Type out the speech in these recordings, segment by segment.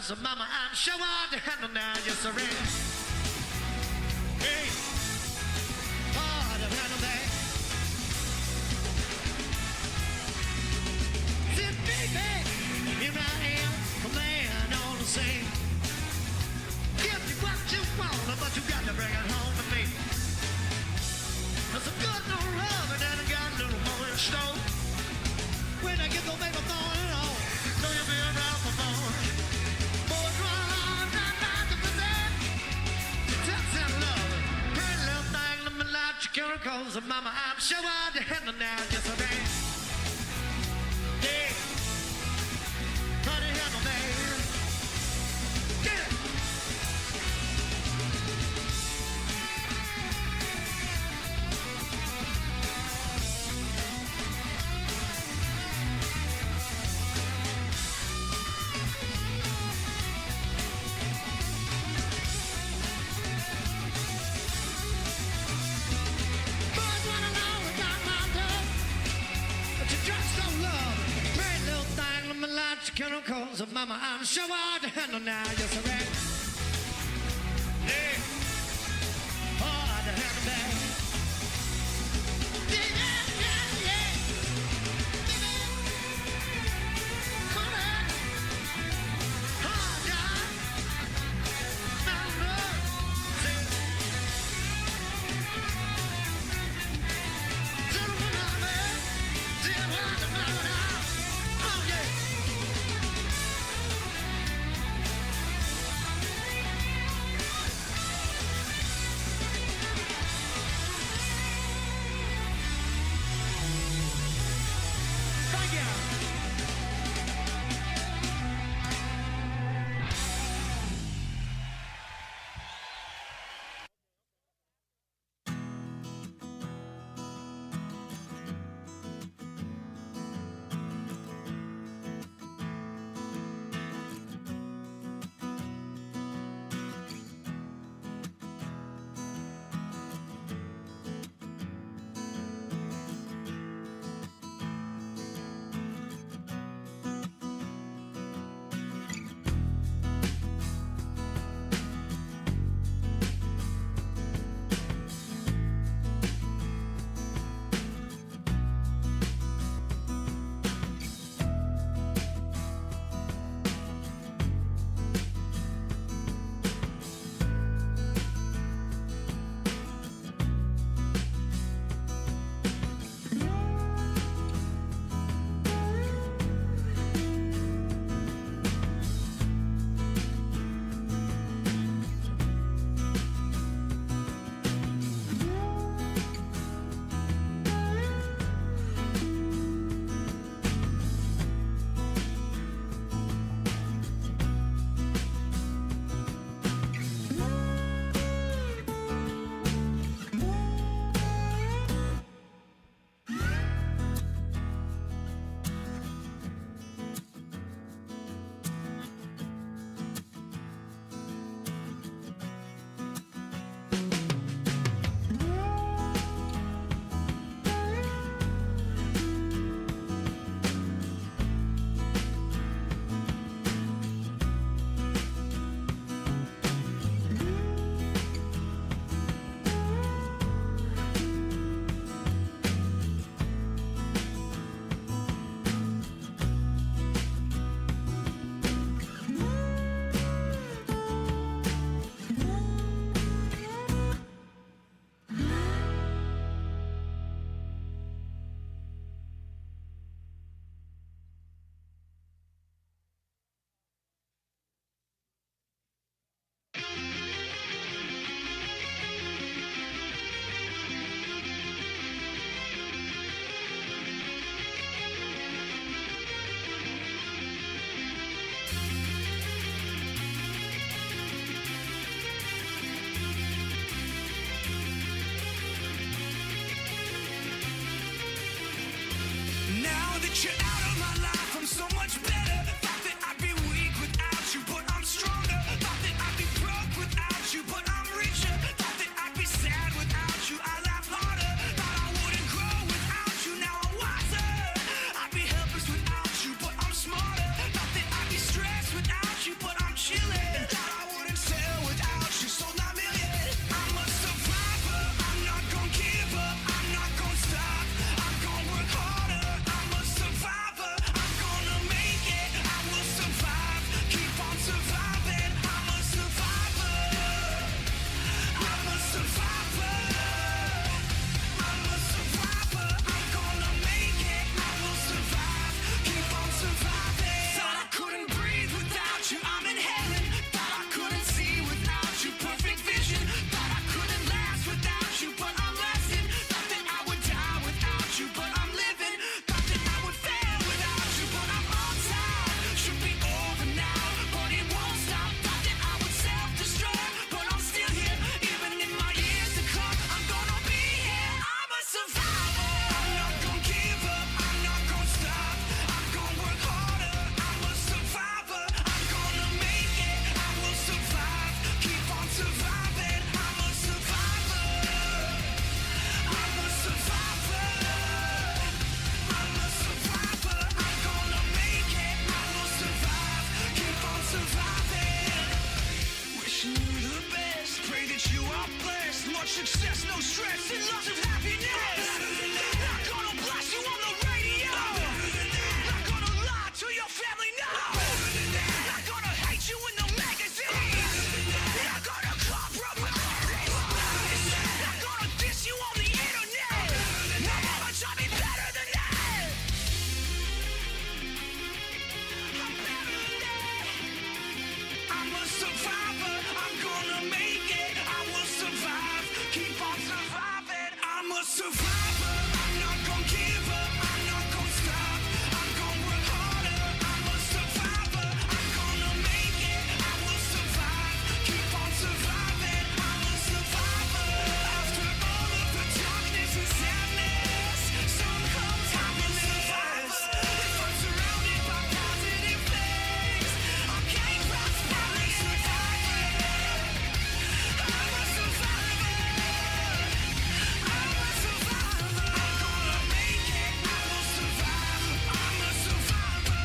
'cause mama, I'm sure hard to handle now, yes sir. Hey, hard to handle that. Said, baby, here I am, a man on the scene. Give you what you want, but you got to bring it home to me. There's a good little love and then I got a little more in store. When I get the baby going on, know you'll be around for more. Boys run on, not to present. Touch and love, pretty little thing, let me light your chemicals. And mama, I'm sure hard to handle now, just a man. Yeah, hard to handle, man. Yeah. Chemicals of mama, I'm sure hard to handle now, yes I am. Yeah, hard to handle that. Yeah, yeah, yeah. Come on, hard job. Oh yeah. But I'm stress and lots of happiness. Not gonna blast you on the radio. Not gonna lie to your family now. Not gonna hate you in the magazines. Not gonna compromise. Not gonna diss you on the internet. My mama taught me better than that. I'm better than that. I'm a survivor. I'm gonna make it. I will survive. Keep on surviving. I'm a survivor. I'm not gonna give up. I'm not gonna stop. I'm gonna work harder. I'm a survivor. I'm gonna make it. I will survive. Keep on surviving. I'm a survivor. After all of the darkness and sadness, sun comes happiness. If I'm surrounded by positive things, I'll gain prosperity. I'm a survivor. I'm a survivor. I'm gonna make it. I will survive. I'm a survivor.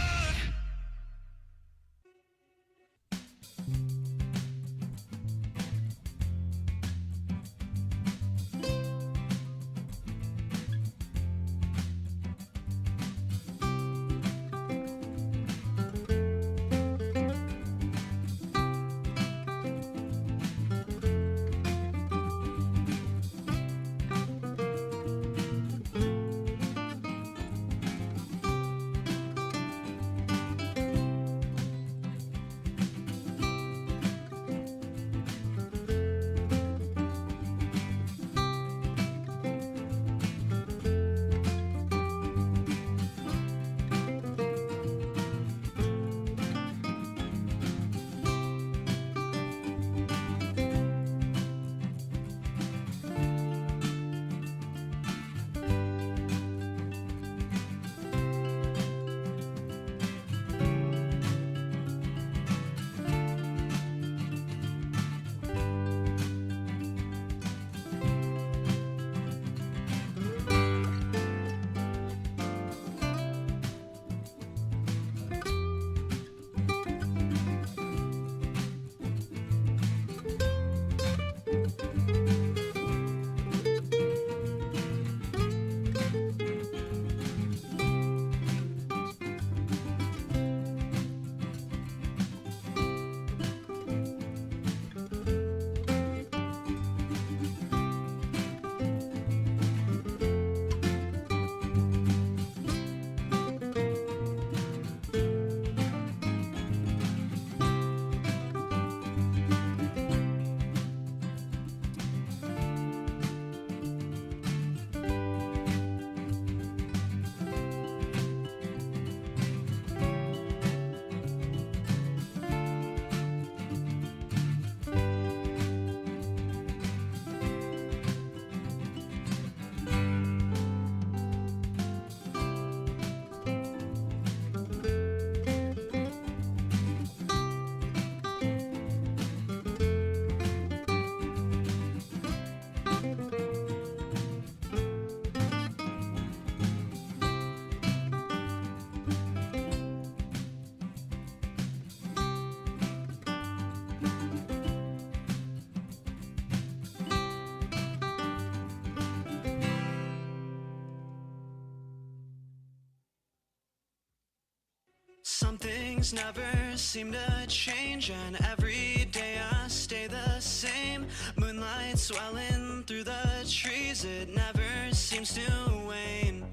Some things never seem to change, and every day I stay the same. Moonlight swelling through the trees, it never seems to wane.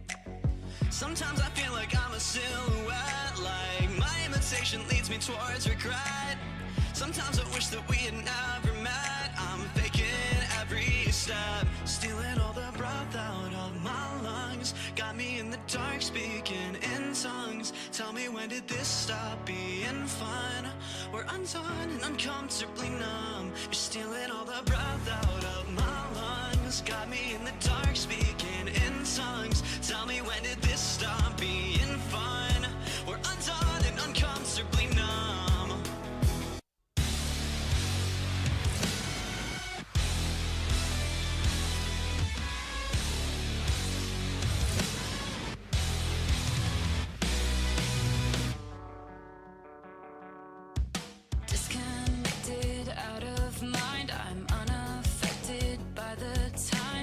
Sometimes I feel like I'm a silhouette, like my imitation leads me towards regret. Sometimes I wish that we had never met. I'm faking every step, stealing all the breath out of my lungs. Got me in the dark speaking in tongues. Tell me, when did this stop being fun? We're undone and uncomfortably numb. You're stealing all the breath out of my lungs. Got me in the dark speaking in tongues. Tell me, when did this stop being fun? We're undone and uncomfortably numb. Disconnected, out of mind. I'm unaffected by the time.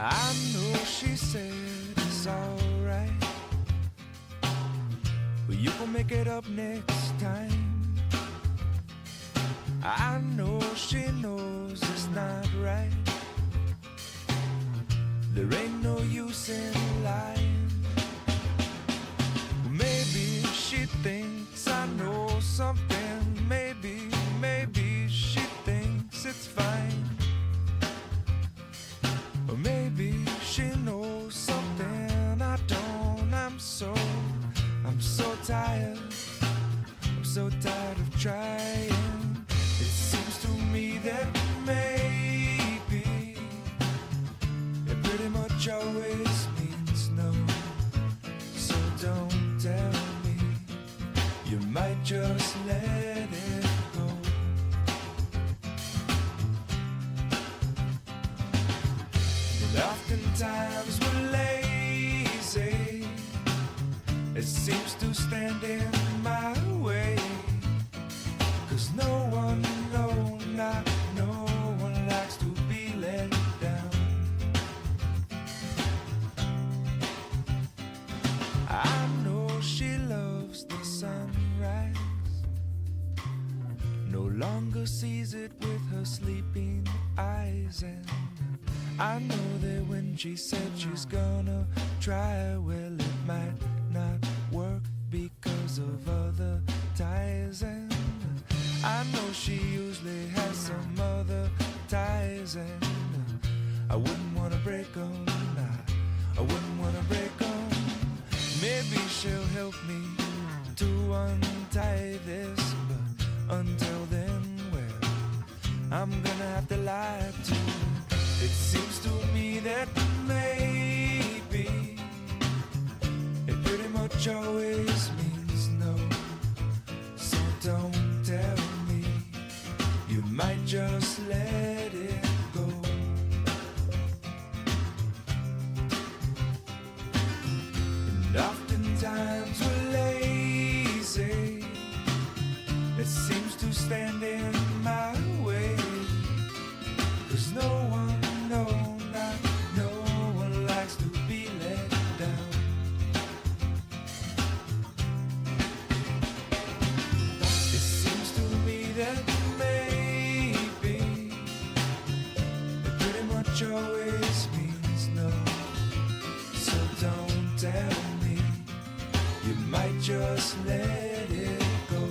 I know she said it's alright, but you gon' make it up next time. I know she knows it's not right. There ain't no use in lying. Maybe she thinks I know something. Maybe she thinks it's fine. Or maybe she knows something I don't. I'm so tired. I'm so tired of trying. It seems to me that maybe it pretty much always means no. So don't tell me, you might just let it go. And oftentimes we're lazy. It seems to stand in my way. 'Cause no one, not no one likes to be let down. I know she loves the sunrise, no longer sees it with her sleeping eyes. And I know that when she said she's gonna try, well, it might not work because of other ties. And I know she usually has some other ties. And I wouldn't wanna break them, I wouldn't wanna break them. Maybe she'll help me to untie this, but until then, well, I'm gonna have to lie to her. It seems to me that maybe it pretty much always means no. So don't tell me, you might just let it go. And oftentimes we're lazy. It seems to stand in my way. 'Cause no one, not no one likes to be let down. It seems to me that maybe it pretty much always means no. So don't tell me, you might just let it go.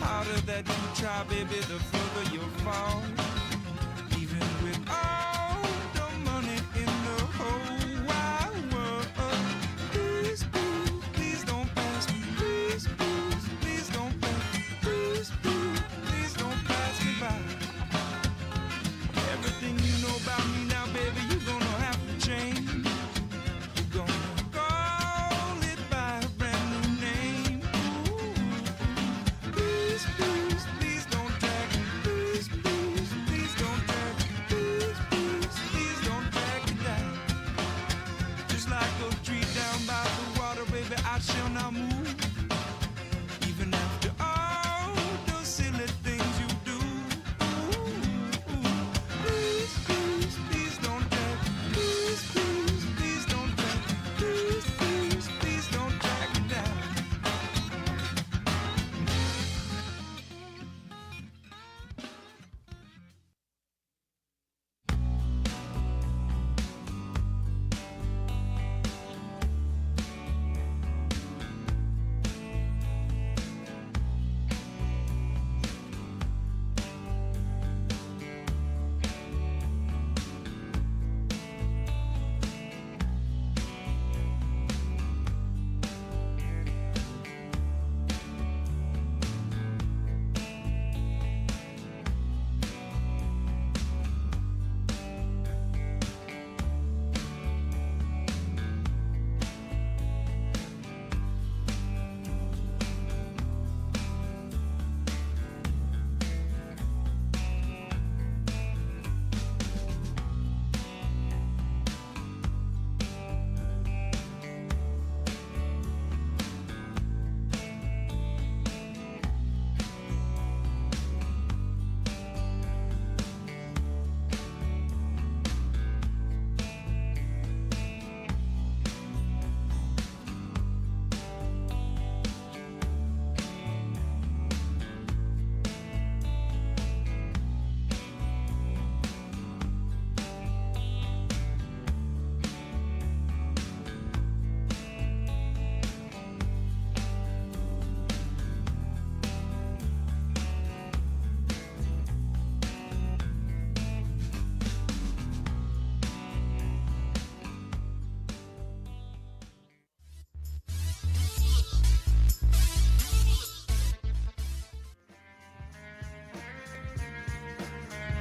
Harder that you try, baby, the further you'll fall. Even with all the money in the whole wide world. Please, please, please don't pass me. Please, please, please don't pass me. Please, please, please don't pass me by. Everything you know about me now, baby, you're gonna have to change. You're gonna call it by a brand new name. Ooh. Please, please, please don't tag me. Please, please, please.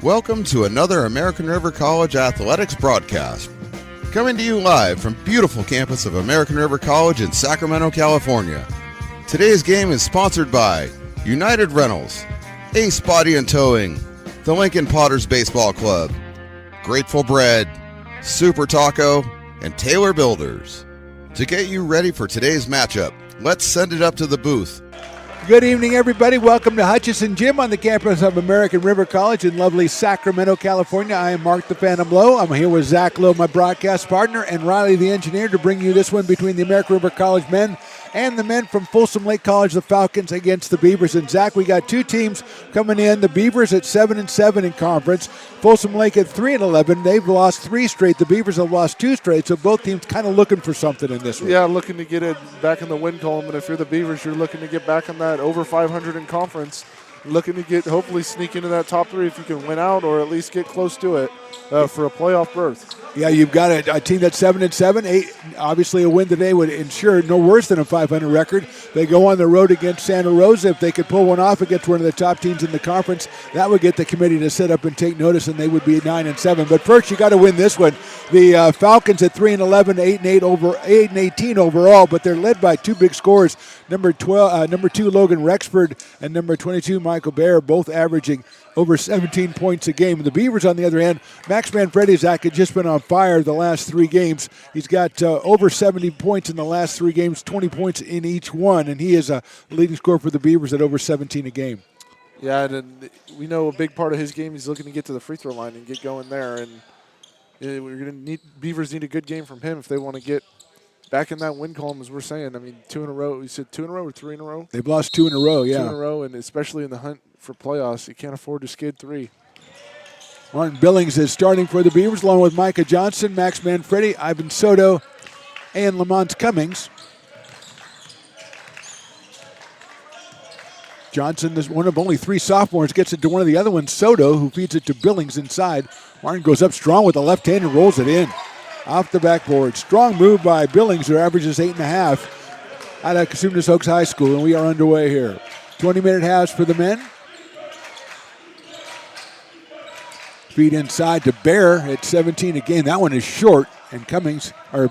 Welcome to another American River College Athletics broadcast. Coming to you live from beautiful campus of American River College in Sacramento, California. Today's game is sponsored by United Rentals, Ace Body and Towing, the Lincoln Potters Baseball Club, Grateful Bread, Super Taco, and Taylor Builders. To get you ready for today's matchup, let's send it up to the booth. Good evening, everybody. Welcome to Hutchison Gym on the campus of American River College in lovely Sacramento, California. I am Mark the Phantom Lowe. I'm here with Zach Lowe, my broadcast partner, and Riley the engineer to bring you this one between the American River College men and the men from Folsom Lake College, the Falcons, against the Beavers. And Zach, we got two teams coming in. The Beavers at 7-7 in conference. Folsom Lake at 3-11. They've lost 3 straight. The Beavers have lost 2 straight. So both teams kind of looking for something in this one. Yeah, looking to get it back in the win column. And if you're the Beavers, you're looking to get back in that over 500 in conference. Looking to get, hopefully sneak into that top 3 if you can win out or at least get close to it for a playoff berth. Yeah, you've got a team that's 7-7. Obviously, a win today would ensure no worse than a 500 record. They go on the road against Santa Rosa. If they could pull one off against one of the top teams in the conference, that would get the committee to sit up and take notice, and they would be 9-7. But first, you got to win this one. The Falcons at 3-11, 8-18 overall, but they're led by 2 big scorers. Number 2 Logan Rexford and number 22 Michael Baer, both averaging over 17 points a game. The Beavers, on the other hand, Max Manfredi, Zach, had just been on fire the last 3 games. He's got over 70 points in the last 3 games, 20 points in each one, and he is a leading scorer for the Beavers at over 17 a game. Yeah, and we know a big part of his game, he's looking to get to the free throw line and get going there. And we're going to need Beavers need a good game from him if they want to get back in that win column, as we're saying. I mean, 2 in a row. You said 2 in a row or 3 in a row? They've lost 2 in a row, yeah. 2 in a row, and especially in the hunt for playoffs, you can't afford to skid 3. Martin Billings is starting for the Beavers, along with Micah Johnson, Max Manfredi, Ivan Soto, and Lamont Cummings. Johnson is one of only 3 sophomores, gets it to one of the other ones, Soto, who feeds it to Billings inside. Martin goes up strong with the left hand and rolls it in. Off the backboard. Strong move by Billings, who averages 8.5 out of Cosumnes Oaks High School, and we are underway here. 20-minute halves for the men. Feed inside to Bear at 17 a game. That one is short, and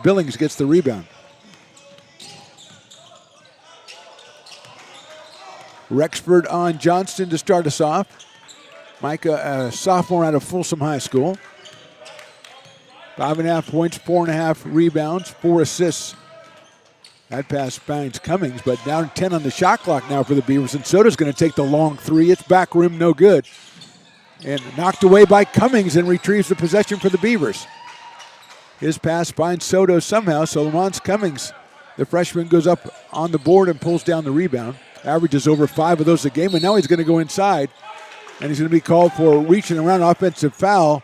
Billings gets the rebound. Rexford on Johnston to start us off. Micah, a sophomore out of Folsom High School. 5.5 points, 4.5 rebounds, 4 assists. That pass finds Cummings, but down 10 on the shot clock now for the Beavers. And Soto's going to take the long 3. It's back rim, no good. And knocked away by Cummings and retrieves the possession for the Beavers. His pass finds Soto somehow, so Lamont Cummings, the freshman, goes up on the board and pulls down the rebound. Averages over 5 of those a game, and now he's going to go inside. And he's going to be called for reaching around, offensive foul.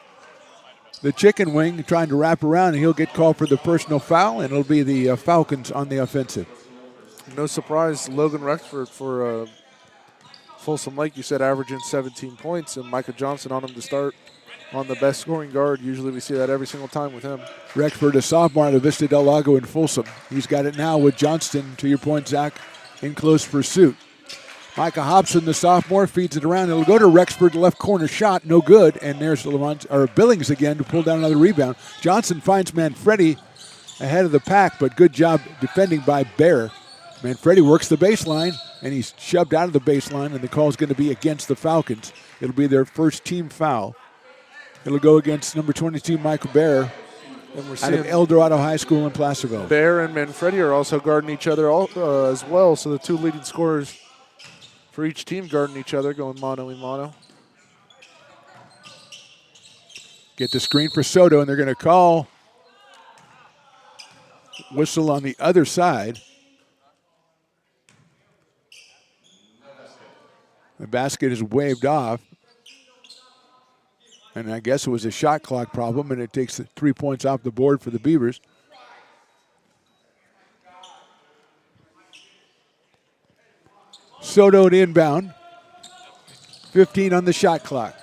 The chicken wing trying to wrap around, and he'll get called for the personal foul, and it'll be the Falcons on the offensive. No surprise, Logan Rexford for Folsom Lake, you said, averaging 17 points, and Micah Johnson on him to start on the best scoring guard. Usually we see that every single time with him. Rexford, a sophomore out of Vista Del Lago in Folsom. He's got it now with Johnston, to your point, Zach, in close pursuit. Micah Hobson, the sophomore, feeds it around. It'll go to Rexford, left corner shot, no good. And there's Billings again to pull down another rebound. Johnson finds Manfredi ahead of the pack, but good job defending by Bear. Manfredi works the baseline, and he's shoved out of the baseline, and the call is going to be against the Falcons. It'll be their first team foul. It'll go against number 22, Michael Bear, And we're out of El Dorado High School in Placerville. Bear and Manfredi are also guarding each other as well, so the 2 leading scorers for each team guarding each other, going mano-a-mano. Get the screen for Soto, and they're going to call whistle on the other side. The basket is waved off. And I guess it was a shot clock problem, and it takes 3 points off the board for the Beavers. Soto to inbound. 15 on the shot clock.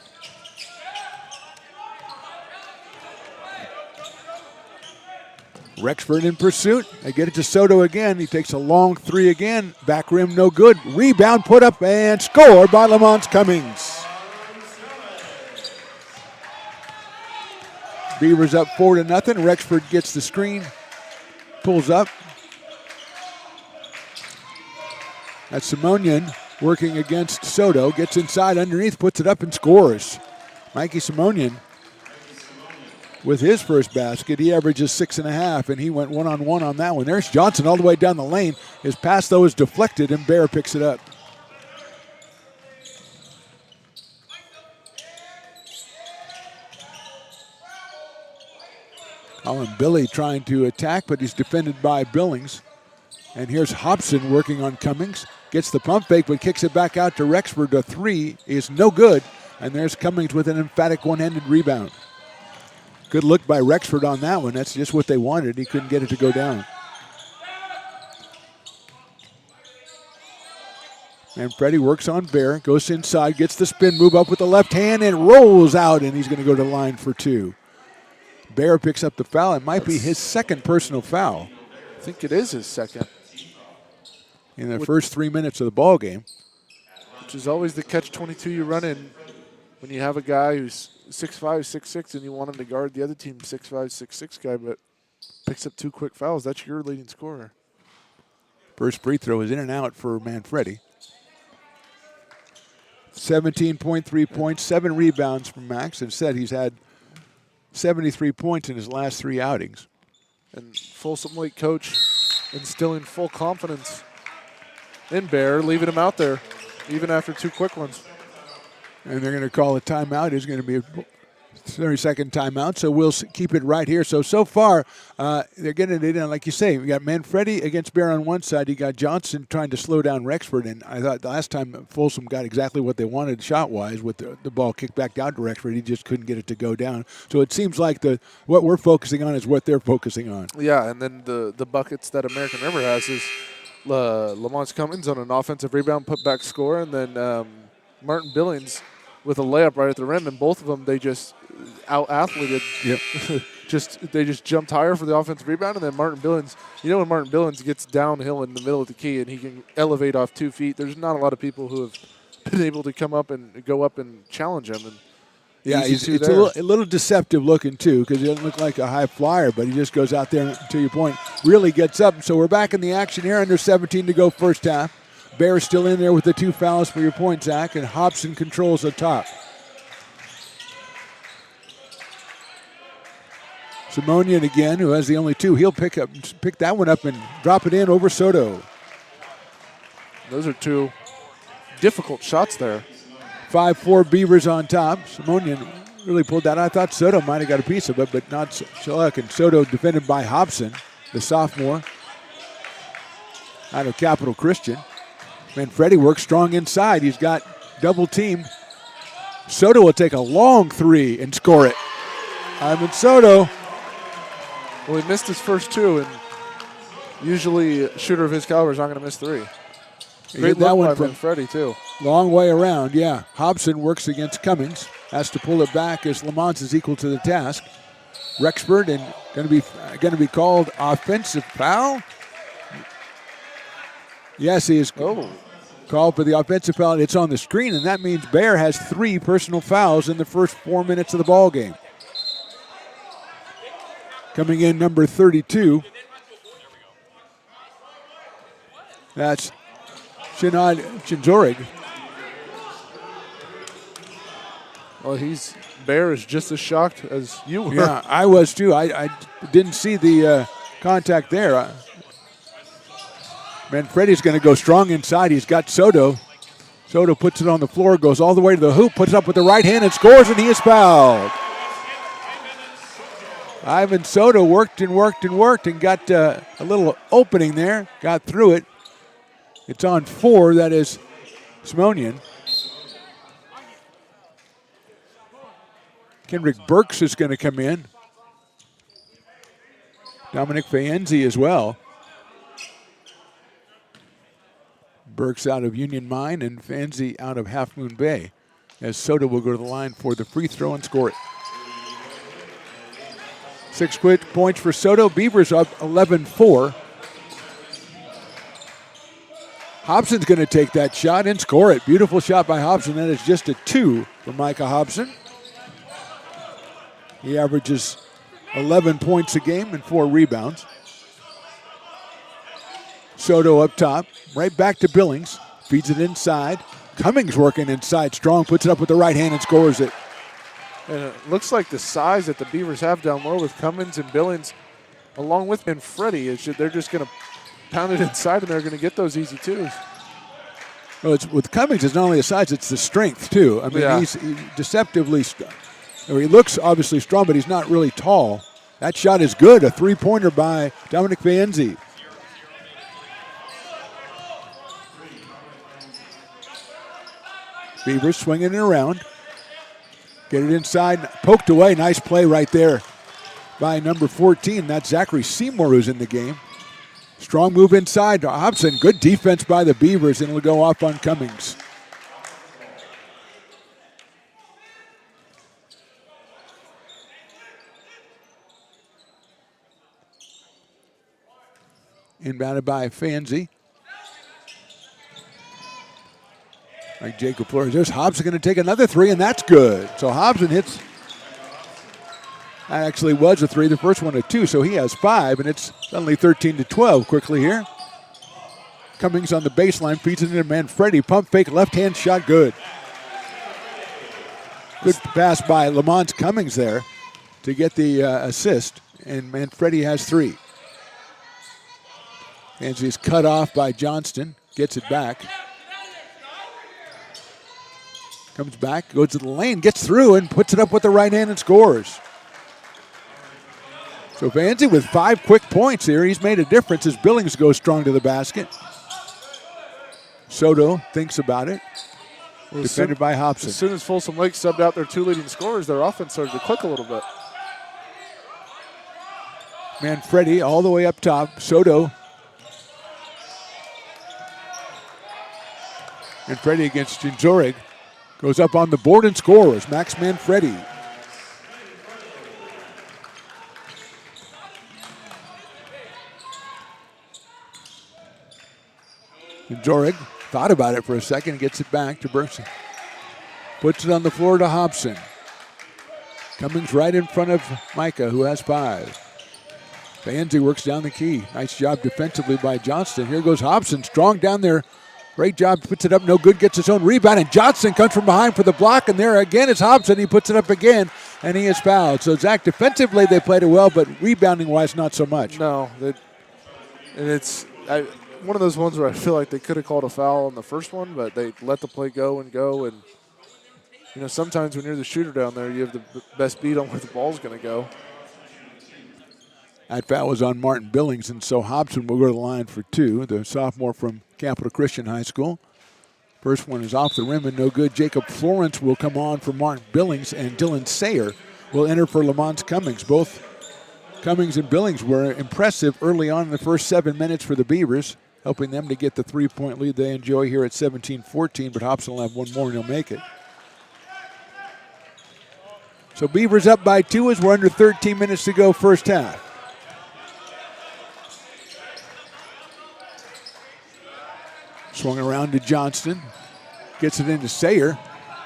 Rexford in pursuit. They get it to Soto again. He takes a long 3 again. Back rim, no good. Rebound, put up, and score by Lamont Cummings. Beavers up 4-0. Rexford gets the screen, pulls up. That's Simonian working against Soto. Gets inside underneath, puts it up and scores. Mikey Simonian with his first basket. He averages 6.5, and he went one-on-one on that one. There's Johnson all the way down the lane. His pass, though, is deflected, and Bear picks it up. Colin Billy trying to attack, but he's defended by Billings. And here's Hobson working on Cummings. Gets the pump fake, but kicks it back out to Rexford. A three is no good. And there's Cummings with an emphatic one-handed rebound. Good look by Rexford on that one. That's just what they wanted. He couldn't get it to go down. And Freddie works on Bear. Goes inside, gets the spin move up with the left hand, and rolls out, and he's going to go to the line for two. Bear picks up the foul. It might be his second personal foul. I think it is his second. In the first 3 minutes of the ball game. Which is always the catch-22 you run in when you have a guy who's 6'5", 6'6", and you want him to guard the other team's 6'5", 6'6" guy, but picks up two quick fouls. That's your leading scorer. First free throw is in and out for Manfredi. 17.3 points, 7 rebounds from Max. And said he's had 73 points in his last 3 outings. And Folsom Lake coach instilling full confidence in Bear, leaving him out there, even after 2 quick ones. And they're going to call a timeout. It's going to be a 30-second timeout, so we'll keep it right here. So far, they're getting it in. Like you say, we got Manfredi against Bear on one side. You got Johnson trying to slow down Rexford. And I thought the last time Folsom got exactly what they wanted shot-wise with the ball kicked back down to Rexford. He just couldn't get it to go down. So it seems like what we're focusing on is what they're focusing on. Yeah, and then the buckets that American River has is Lamont Cummings on an offensive rebound, put-back score, and then Martin Billings with a layup right at the rim, and both of them, they just out-athleted. Yep. They just jumped higher for the offensive rebound, and then Martin Billings, when Martin Billings gets downhill in the middle of the key and he can elevate off 2 feet, there's not a lot of people who have been able to come up and go up and challenge him. And yeah, it's a little deceptive looking, too, because he doesn't look like a high flyer, but he just goes out there, to your point, really gets up. So we're back in the action here, under 17 to go first half. Bears still in there with the 2 fouls for your point, Zach, and Hobson controls the top. Simonian again, who has the only 2. He'll pick that one up and drop it in over Soto. Those are 2 difficult shots there. 5-4 Beavers on top. Simonian really pulled that. I thought Soto might have got a piece of it, but not so luck. And Soto defended by Hobson, the sophomore, out of Capital Christian. Manfredi works strong inside. He's got double teamed. Soto will take a long 3 and score it. Ivan Soto. Well, he missed his first 2, and usually a shooter of his caliber is not going to miss 3. Great that look one by from Manfredi, too. Long way around, yeah. Hobson works against Cummings. Has to pull it back as Lamont is equal to the task. Rexford and going to be called offensive foul. Yes, he is called for the offensive foul. It's on the screen, and that means Bear has 3 personal fouls in the first 4 minutes of the ball game. Coming in number 32. That's Shinad Chinzorig. Well, Bear is just as shocked as you were. Yeah, I was too. I didn't see the contact there. Manfredi's going to go strong inside. He's got Soto. Soto puts it on the floor, goes all the way to the hoop, puts it up with the right hand and scores, and he is fouled. Ivan Soto worked and got a little opening there, got through it. It's on 4, that is Simonian. Kendrick Burks is going to come in. Dominic Faenzi as well. Burks out of Union Mine and Faenzi out of Half Moon Bay, as Soto will go to the line for the free throw and score it. 6 quick points for Soto. Beavers up 11-4. Hobson's going to take that shot and score it. Beautiful shot by Hobson. That is just a 2 for Micah Hobson. He averages 11 points a game and 4 rebounds. Soto up top, right back to Billings. Feeds it inside. Cummings working inside. Strong puts it up with the right hand and scores it. And it looks like the size that the Beavers have down low with Cummins and Billings, along with Manfredi, they're just going to pound it inside and they're going to get those easy twos. Well, with Cummings, it's not only the size, it's the strength, too. I mean, he's deceptively strong. He looks obviously strong, but he's not really tall. That shot is good. A three-pointer by Dominic Vanzi. Beavers swinging it around. Get it inside, poked away. Nice play right there by number 14. That's Zachary Seymour who's in the game. Strong move inside to Hobson. Good defense by the Beavers, and it'll go off on Cummings. Inbounded by Fanzi. Like Jacob Flores. There's Hobson going to take another three, and that's good. So Hobson hits. That actually was a three. The first one a two, so he has 5, and it's suddenly 13-12 quickly here. Cummings on the baseline, feeds it into Manfredi. Pump fake, left-hand shot, good. Good pass by Lamont Cummings there to get the assist, and Manfredi has 3. Fancy is cut off by Johnston, gets it back. Comes back, goes to the lane, gets through, and puts it up with the right hand and scores. So Vanzi with 5 quick points here. He's made a difference as Billings goes strong to the basket. Soto thinks about it. Well, defended by Hobson. As soon as Folsom Lake subbed out their 2 leading scorers, their offense started to click a little bit. Manfredi all the way up top. Soto. Manfredi against Jinzorig. Goes up on the board and scores. Max Manfredi. Jinzorig thought about it for a second, gets it back to Bercy. Puts it on the floor to Hobson. Cummings right in front of Micah, who has 5. Vanzi works down the key. Nice job defensively by Johnston. Here goes Hobson, strong down there. Great job, puts it up, no good, gets his own rebound, and Johnson comes from behind for the block, and there again is Hobson. He puts it up again, and he is fouled. So, Zach, defensively they played it well, but rebounding-wise, not so much. No, and it's one of those ones where I feel like they could have called a foul on the first one, but they let the play go, and, you know, sometimes when you're the shooter down there, you have the best beat on where the ball's going to go. That foul was on Martin Billings, and so Hobson will go to the line for 2, the sophomore from Capital Christian High School. First one is off the rim and no good. Jacob Florence will come on for Martin Billings, and Dylan Sayer will enter for Lamont Cummings. Both Cummings and Billings were impressive early on in the first 7 minutes for the Beavers, helping them to get the 3-point lead they enjoy here at 17-14, but Hobson will have one more and he'll make it. So Beavers up by 2 as we're under 13 minutes to go first half. Swung around to Johnston. Gets it into Sayer.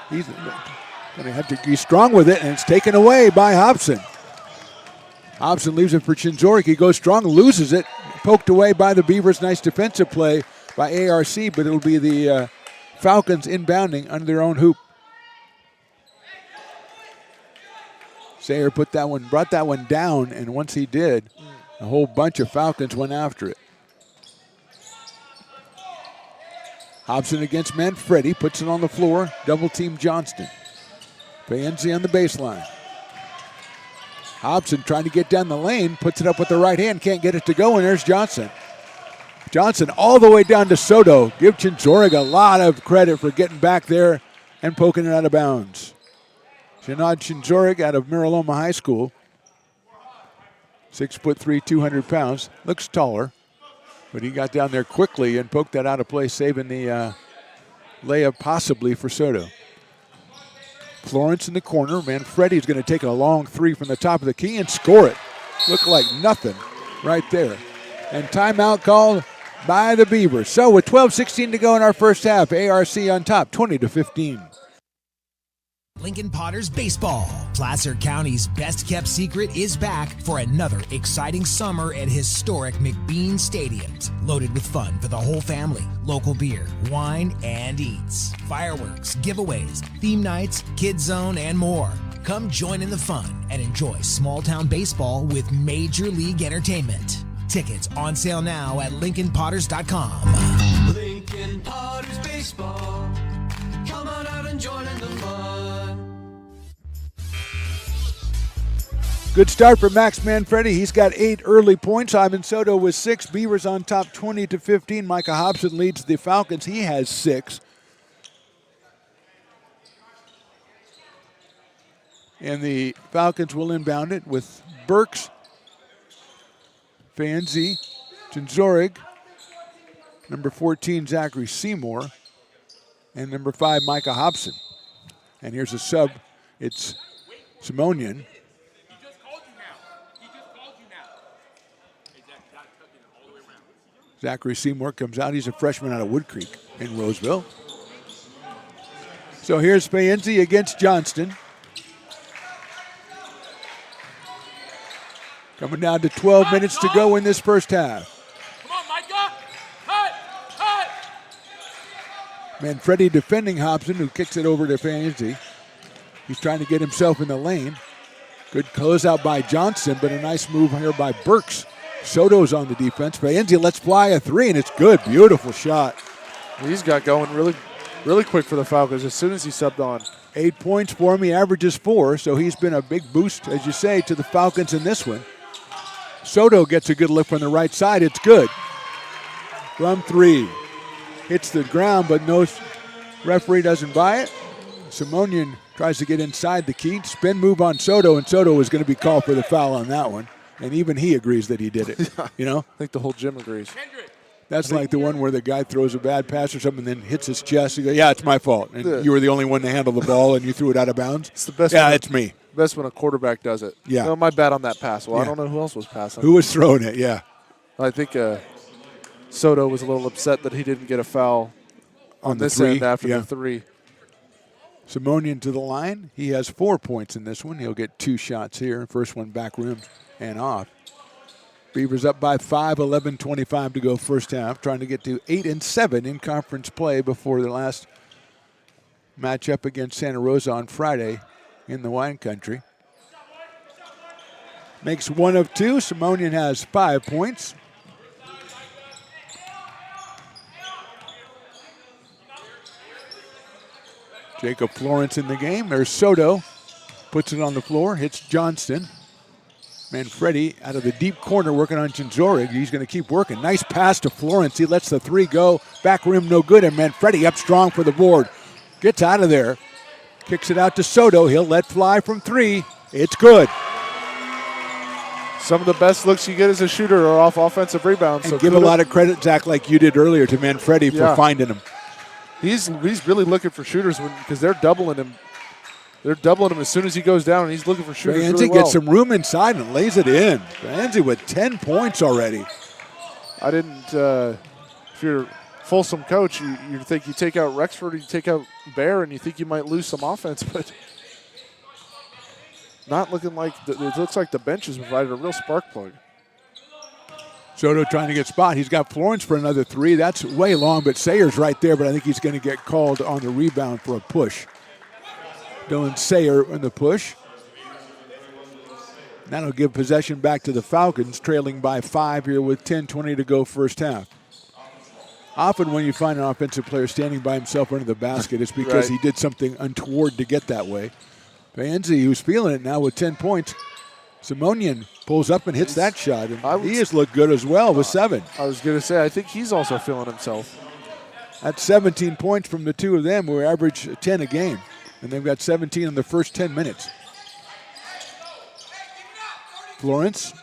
He's going to have to be strong with it, and it's taken away by Hobson. Hobson leaves it for Chinzorik. He goes strong, loses it. Poked away by the Beavers. Nice defensive play by ARC, but it'll be the Falcons inbounding under their own hoop. Sayer brought that one down, and once he did, a whole bunch of Falcons went after it. Hobson against Manfredi, puts it on the floor, double team Johnston. Vanzi on the baseline. Hobson trying to get down the lane, puts it up with the right hand, can't get it to go, and there's Johnson. Johnson all the way down to Soto. Give Chinzorig a lot of credit for getting back there and poking it out of bounds. Shanad Chinzorig out of Miraloma High School. 6'3", 200 pounds. Looks taller. But he got down there quickly and poked that out of play, saving the layup possibly for Soto. Florence in the corner. Manfredi's going to take a long 3 from the top of the key and score it. Looked like nothing right there. And timeout called by the Beavers. So with 12:16 to go in our first half, ARC on top, 20-15. Lincoln Potters Baseball. Placer County's best kept secret is back for another exciting summer at historic McBean Stadiums. Loaded with fun for the whole family, local beer, wine, and eats. Fireworks, giveaways, theme nights, kids zone, and more. Come join in the fun and enjoy small town baseball with Major League Entertainment. Tickets on sale now at LincolnPotters.com. Lincoln Potters Baseball. Come on out and join in the fun. Good start for Max Manfredi. He's got 8 early points. Ivan Soto with 6. Beavers on top 20-15. Micah Hobson leads the Falcons. He has 6. And the Falcons will inbound it with Burks, Fanzi, Janzorig, number 14, Zachary Seymour, and number 5, Micah Hobson. And here's a sub. It's Simonian. Zachary Seymour comes out. He's a freshman out of Wood Creek in Roseville. So here's Fayenzi against Johnston. Coming down to 12 minutes to go in this first half. Come on, Micah! Cut! Manfredi defending Hobson, who kicks it over to Fayenzi. He's trying to get himself in the lane. Good closeout by Johnson, but a nice move here by Burks. Soto's on the defense. Fayenzi lets fly a 3, and it's good. Beautiful shot. He's got going really quick for the Falcons as soon as he subbed on. 8 points for him. He averages 4, so he's been a big boost, as you say, to the Falcons in this one. Soto gets a good lift from the right side. It's good. From 3. Hits the ground, but no referee doesn't buy it. Simonian tries to get inside the key. Spin move on Soto, and Soto was going to be called for the foul on that one. And even he agrees that he did it. You know? I think the whole gym agrees. That's like the one where the guy throws a bad pass or something and then hits his chest. You go, yeah, it's my fault. And you were the only one to handle the ball and you threw it out of bounds. It's the best. Yeah, it's me. Best when a quarterback does it. Yeah. No, my bad on that pass. Well, Yeah. I don't know who else was passing. Who was throwing it, yeah. I think Soto was a little upset that he didn't get a foul on the this 3, end after yeah. the 3. Simonian to the line. He has 4 points in this one. He'll get 2 shots here. First one back rim and off. Beavers up by 5, 11:25 to go first half. Trying to get to 8-7 in conference play before the last matchup against Santa Rosa on Friday in the wine country. Makes 1 of 2. Simonian has 5 points. Jacob Florence in the game. There's Soto. Puts it on the floor. Hits Johnston. Manfredi out of the deep corner working on Janzorig. He's going to keep working. Nice pass to Florence. He lets the 3 go. Back rim no good, and Manfredi up strong for the board. Gets out of there. Kicks it out to Soto. He'll let fly from 3. It's good. Some of the best looks you get as a shooter are off offensive rebounds. And so give a lot of credit, Zach, like you did earlier, to Manfredi for finding him. He's really looking for shooters because they're doubling him. They're doubling him as soon as he goes down, and he's looking for shooters Franzi really well. gets some room inside and lays it in. Franzi with 10 points already. I didn't. If you're a Folsom coach, you think you take out Rexford, you take out Bear, and you think you might lose some offense, but not looking like. It looks like the bench has provided a real spark plug. Soto trying to get spot. He's got Florence for another 3. That's way long, but Sayer's right there, but I think he's going to get called on the rebound for a push. Dylan Sayer in the push. That'll give possession back to the Falcons, trailing by 5 here with 10:20 to go first half. Often when you find an offensive player standing by himself under the basket, it's because he did something untoward to get that way. Fayenzi, who's feeling it now with 10 points. Simonian pulls up and hits that shot. And he has looked good as well with 7. I was going to say, I think he's also feeling himself. That's 17 points from the 2 of them, who average 10 a game. And they've got 17 in the first 10 minutes. Florence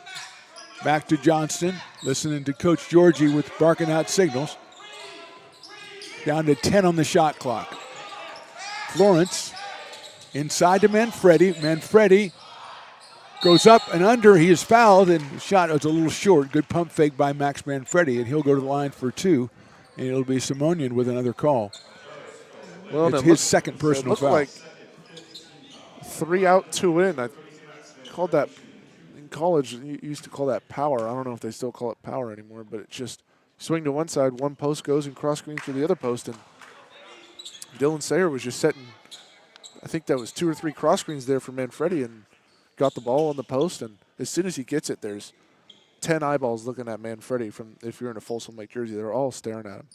back to Johnston, listening to Coach Georgie with barking out signals. Down to 10 on the shot clock. Florence inside to Manfredi. Manfredi goes up and under. He is fouled, and the shot was a little short. Good pump fake by Max Manfredi, and he'll go to the line for 2. And it'll be Simonian with another call. Well, it's his second personal foul. 3 out, 2 in. I called that in college. You used to call that power. I don't know if they still call it power anymore, but it's just swing to one side, one post goes and cross screens to the other post. And Dylan Sayer was just setting, I think that was 2 or 3 cross screens there for Manfredi, and got the ball on the post. And as soon as he gets it, there's 10 eyeballs looking at Manfredi from, if you're in a Folsom Lake jersey, they're all staring at him.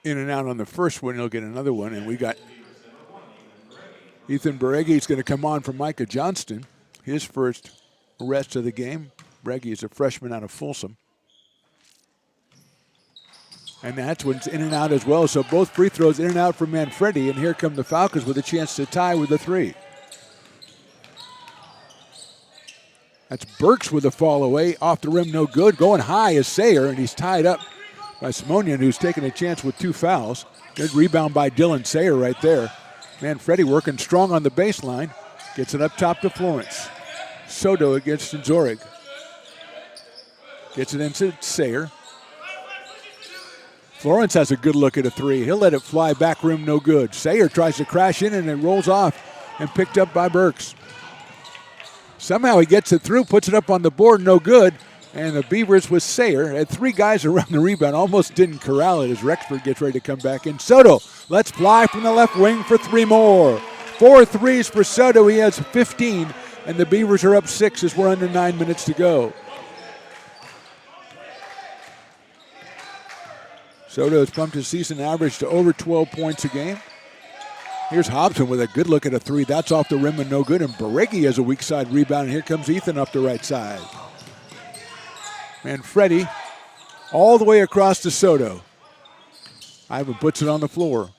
In and out on the first one, he'll get another one. And we got Ethan Beregi is going to come on for Micah Johnston, his first arrest of the game. Beregi is a freshman out of Folsom. And that's when it's in and out as well. So both free throws in and out for Manfredi. And here come the Falcons with a chance to tie with a 3. That's Burks with a fall away. Off the rim, no good. Going high is Sayer, and he's tied up by Simonian, who's taking a chance with 2 fouls. Good rebound by Dylan Sayer right there. Manfredi working strong on the baseline. Gets it up top to Florence. Soto against Zorig. Gets it into Sayer. Florence has a good look at a 3. He'll let it fly back rim, no good. Sayer tries to crash in, and it rolls off and picked up by Burks. Somehow he gets it through, puts it up on the board, no good. And the Beavers with Sayer had 3 guys around the rebound, almost didn't corral it as Rexford gets ready to come back in. Soto lets fly from the left wing for 3 more. 4 threes for Soto. He has 15, and the Beavers are up 6 as we're under 9 minutes to go. Soto has pumped his season average to over 12 points a game. Here's Hobson with a good look at a 3. That's off the rim and no good. And Beregi has a weak side rebound. And here comes Ethan up the right side. Manfredi all the way across to Soto. Ivan puts it on the floor.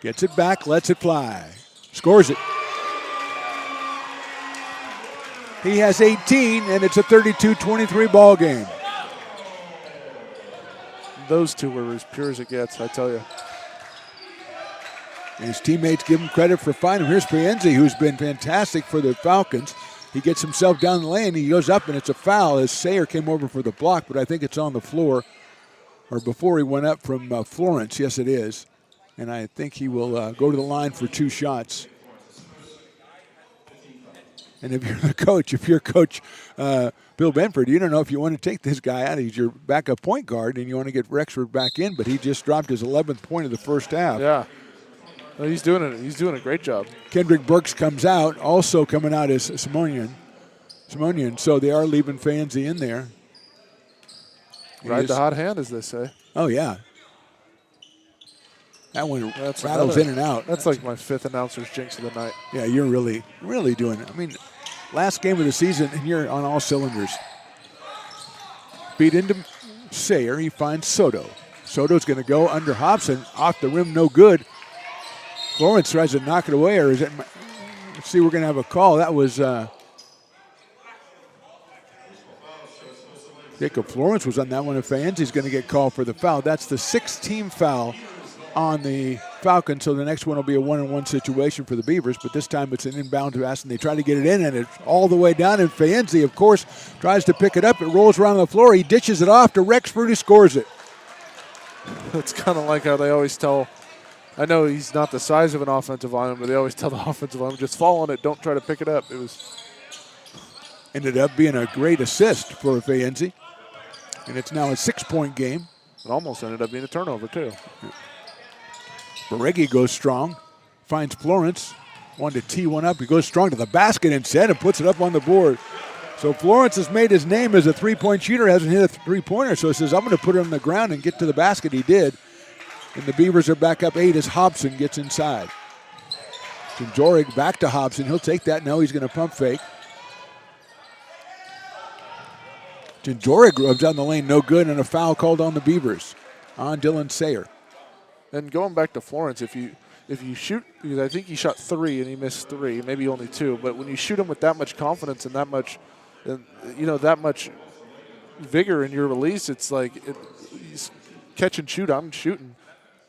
Gets it back, lets it fly. Scores it. He has 18, and it's a 32-23 ball game. Those 2 were as pure as it gets, I tell you. And his teammates give him credit for finding him. Here's Pienzi, who's been fantastic for the Falcons. He gets himself down the lane. He goes up, and it's a foul as Sayer came over for the block, but I think it's on the floor, or before he went up from Florence. Yes, it is. And I think he will go to the line for 2 shots. And if you're Coach Bill Benford, you don't know if you want to take this guy out. He's your backup point guard, and you want to get Rexford back in, but he just dropped his 11th point of the first half. Yeah. No, he's doing it. He's doing a great job. Kendrick Burks comes out. Also coming out is Simonian. So they are leaving Fanzi in there. Ride the hot hand, as they say. Oh, yeah. That one That's rattles in and out. That's like my 5th announcer's jinx of the night. Yeah, you're really doing it. I mean, last game of the season, and you're on all cylinders. Beat into Sayer. He finds Soto. Soto's going to go under Hobson. Off the rim, no good. Florence tries to knock it away, or is it? Let's see, we're going to have a call. That was Jacob Florence was on that one. If Fanzi's going to get called for the foul. That's the 6th-team foul on the Falcons, so the next one will be a 1-on-1 situation for the Beavers, but this time it's an inbound pass, and they try to get it in, and it's all the way down, and Fanzi, of course, tries to pick it up. It rolls around the floor. He dishes it off to Rexford, who scores it. It's kind of like how they always tell, I know he's not the size of an offensive lineman, but they always tell the offensive lineman, just fall on it, don't try to pick it up. It was ended up being a great assist for Fanzi, and it's now a 6-point game. It almost ended up being a turnover, too. Beregi goes strong, finds Florence, wanted to tee one up. He goes strong to the basket instead and puts it up on the board. So Florence has made his name as a 3-point shooter, hasn't hit a 3-pointer, so he says, I'm going to put it on the ground and get to the basket. He did. And the Beavers are back up 8 as Hobson gets inside. Jorig back to Hobson. He'll take that. Now he's going to pump fake. Jorig rubs down the lane, no good, and a foul called on the Beavers, on Dylan Sayer. And going back to Florence, if you shoot, because I think he shot 3 and he missed 3, maybe only 2, but when you shoot him with that much confidence and that much, that much vigor in your release, it's like he's catch and shoot. I'm shooting,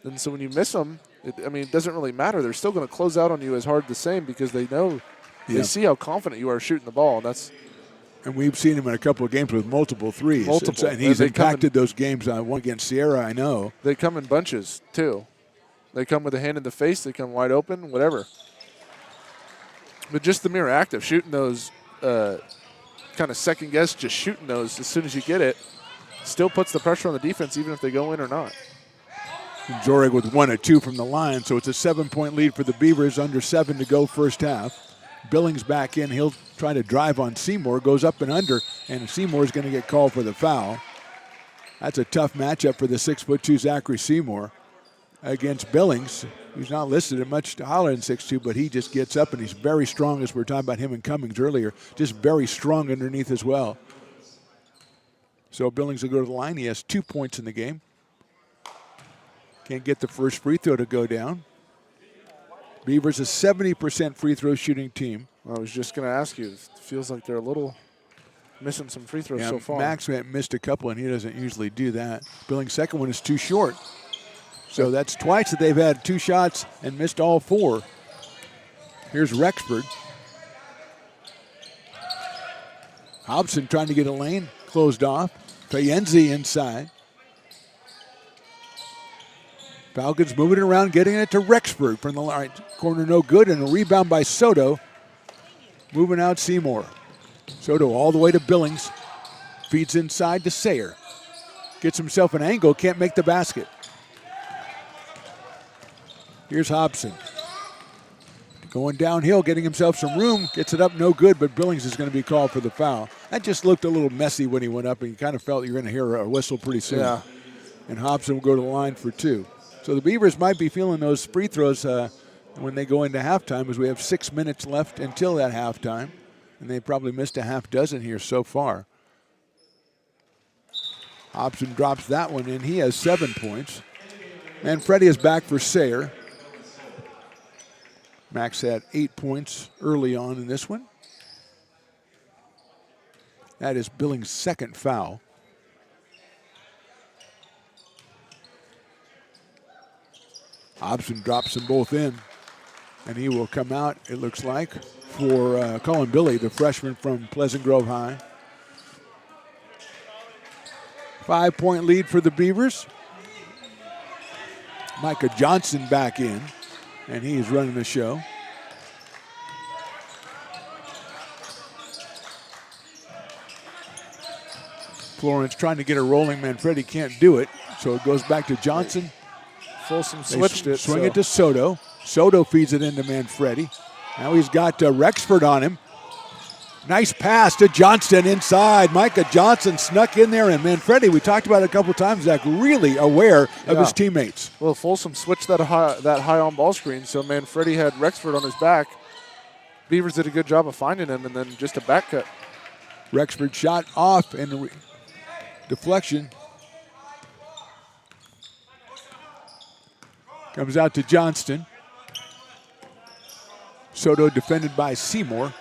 and so when you miss them, it doesn't really matter. They're still going to close out on you as hard the same because they know, they see how confident you are shooting the ball, and we've seen him in a couple of games with multiple threes. And he's they impacted those games. One against Sierra, I know. They come in bunches, too. They come with a hand in the face. They come wide open, whatever. But just the mere act of shooting those, kind of second guess, just shooting those as soon as you get it, still puts the pressure on the defense, even if they go in or not. Jorig with 1 of 2 from the line, so it's a 7-point lead for the Beavers, under 7 to go first half. Billings back in. He'll try to drive on Seymour, goes up and under, and Seymour's going to get called for the foul. That's a tough matchup for the 6'2" Zachary Seymour against Billings. He's not listed at much taller than 6'2", but he just gets up, and he's very strong, as we were talking about him and Cummings earlier, just very strong underneath as well. So Billings will go to the line. He has 2 points in the game. Can't get the first free throw to go down. Beavers a 70% free throw shooting team. I was just going to ask you, it feels like they're a little missing some free throws so far. Max missed a couple, and he doesn't usually do that. Billings' second one is too short. So that's twice that they've had 2 shots and missed all 4. Here's Rexford. Hobson trying to get a lane, closed off. Fayenzi inside. Falcons moving it around, getting it to Rexford from the right corner, no good, and a rebound by Soto. Moving out Seymour. Soto all the way to Billings. Feeds inside to Sayer. Gets himself an angle, can't make the basket. Here's Hobson. Going downhill, getting himself some room, gets it up, no good, but Billings is going to be called for the foul. That just looked a little messy when he went up, and you kind of felt you're going to hear a whistle pretty soon. Yeah. And Hobson will go to the line for 2. So the Beavers might be feeling those free throws when they go into halftime, as we have 6 minutes left until that halftime. And they probably missed a half dozen here so far. Hobson drops that one in. He has 7 points. Manfredi is back for Sayer. Max had 8 points early on in this one. That is Billings' second foul. Hobson drops them both in, and he will come out, it looks like, for Colin Billy, the freshman from Pleasant Grove High. 5-point lead for the Beavers. Micah Johnson back in, and he is running the show. Florence trying to get a rolling. Manfredi can't do it, so it goes back to Johnson. Folsom switched it. Swing it to Soto. Soto feeds it into Manfredi. Now he's got Rexford on him. Nice pass to Johnston inside. Micah Johnson snuck in there, and Manfredi, we talked about it a couple times, Zach, really aware of his teammates. Well, Folsom switched that high on ball screen, so Manfredi had Rexford on his back. Beavers did a good job of finding him, and then just a back cut. Rexford shot off, and deflection. Comes out to Johnston. Soto defended by Seymour.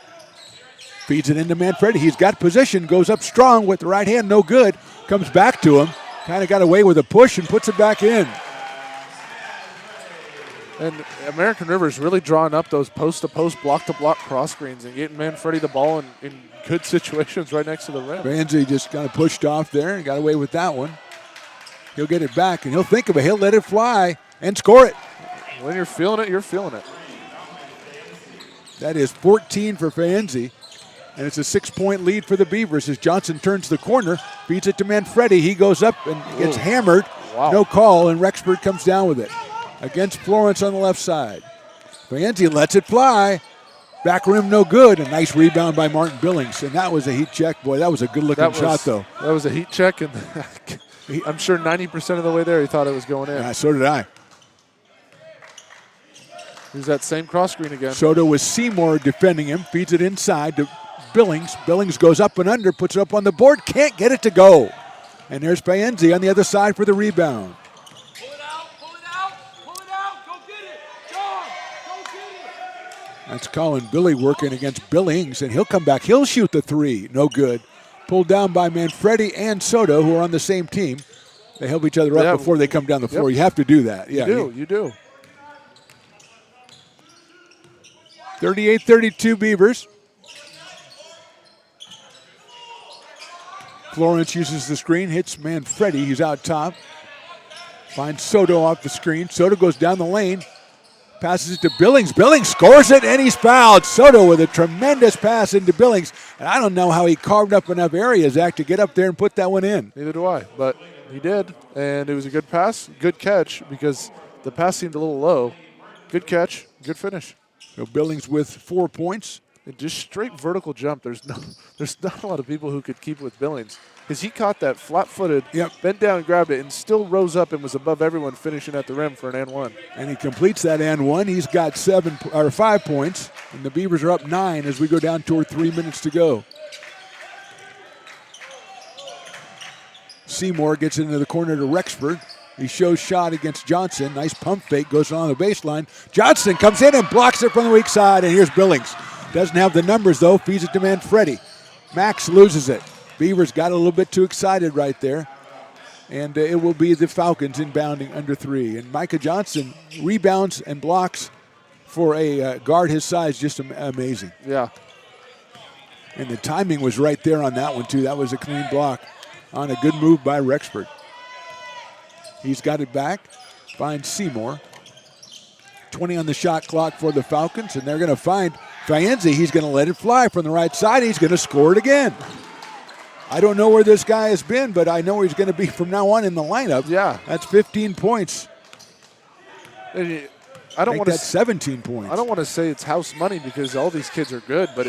Feeds it into Manfredi. He's got position, goes up strong with the right hand, no good. Comes back to him. Kind of got away with a push and puts it back in. And American River's really drawing up those post-to-post, block-to-block cross screens and getting Manfredi the ball in good situations right next to the rim. Vanzi just kind of pushed off there and got away with that one. He'll get it back, and he'll think of it. He'll let it fly and score it. When you're feeling it, you're feeling it. That is 14 for Fanzi, and it's a 6-point lead for the Beavers as Johnson turns the corner, feeds it to Manfredi. He goes up and gets hammered. Wow. No call, and Rexford comes down with it against Florence on the left side. Fanzi lets it fly. Back rim no good. A nice rebound by Martin Billings, and that was a heat check. Boy, that was a good-looking shot, though. That was a heat check, and I'm sure 90% of the way there he thought it was going in. Yeah, so did I. Here's that same cross screen again. Soto with Seymour defending him, feeds it inside to Billings. Billings goes up and under, puts it up on the board, can't get it to go. And there's Payenzi on the other side for the rebound. Pull it out, pull it out, pull it out. Go get it. John, go get it. That's Colin Billy working against Billings, and he'll come back. He'll shoot the three. No good. Pulled down by Manfredi and Soto, who are on the same team. They help each other up before they come down the floor. Yep. You have to do that. Yeah, you do. 38-32 Beavers. Florence uses the screen, hits Manfredi. He's out top. Finds Soto off the screen. Soto goes down the lane. Passes it to Billings. Billings scores it, and he's fouled. Soto with a tremendous pass into Billings. And I don't know how he carved up enough area, Zach, to get up there and put that one in. Neither do I, but he did. And it was a good pass, good catch, because the pass seemed a little low. Good catch, good finish. So Billings with 4 points. And just straight vertical jump. There's not a lot of people who could keep with Billings. Because he caught that flat-footed, bent down, grabbed it, and still rose up and was above everyone finishing at the rim for an and one. And he completes that and one. He's got 5 points, and the Beavers are up 9 as we go down toward 3 minutes to go. Seymour gets into the corner to Rexford. He shows shot against Johnson. Nice pump fake, goes on the baseline. Johnson comes in and blocks it from the weak side, and here's Billings. Doesn't have the numbers, though. Feeds it to Manfredi. Max loses it. Beavers got a little bit too excited right there. And it will be the Falcons inbounding under 3. And Micah Johnson rebounds and blocks for a guard his size, just amazing. Yeah. And the timing was right there on that one, too. That was a clean block on a good move by Rexford. He's got it back. Finds Seymour. 20 on the shot clock for the Falcons, and they're going to find Faenzi. He's going to let it fly from the right side. He's going to score it again. I don't know where this guy has been, but I know he's going to be from now on in the lineup. Yeah. That's 15 points. I don't want to. That's 17 points. I don't want to say it's house money because all these kids are good, but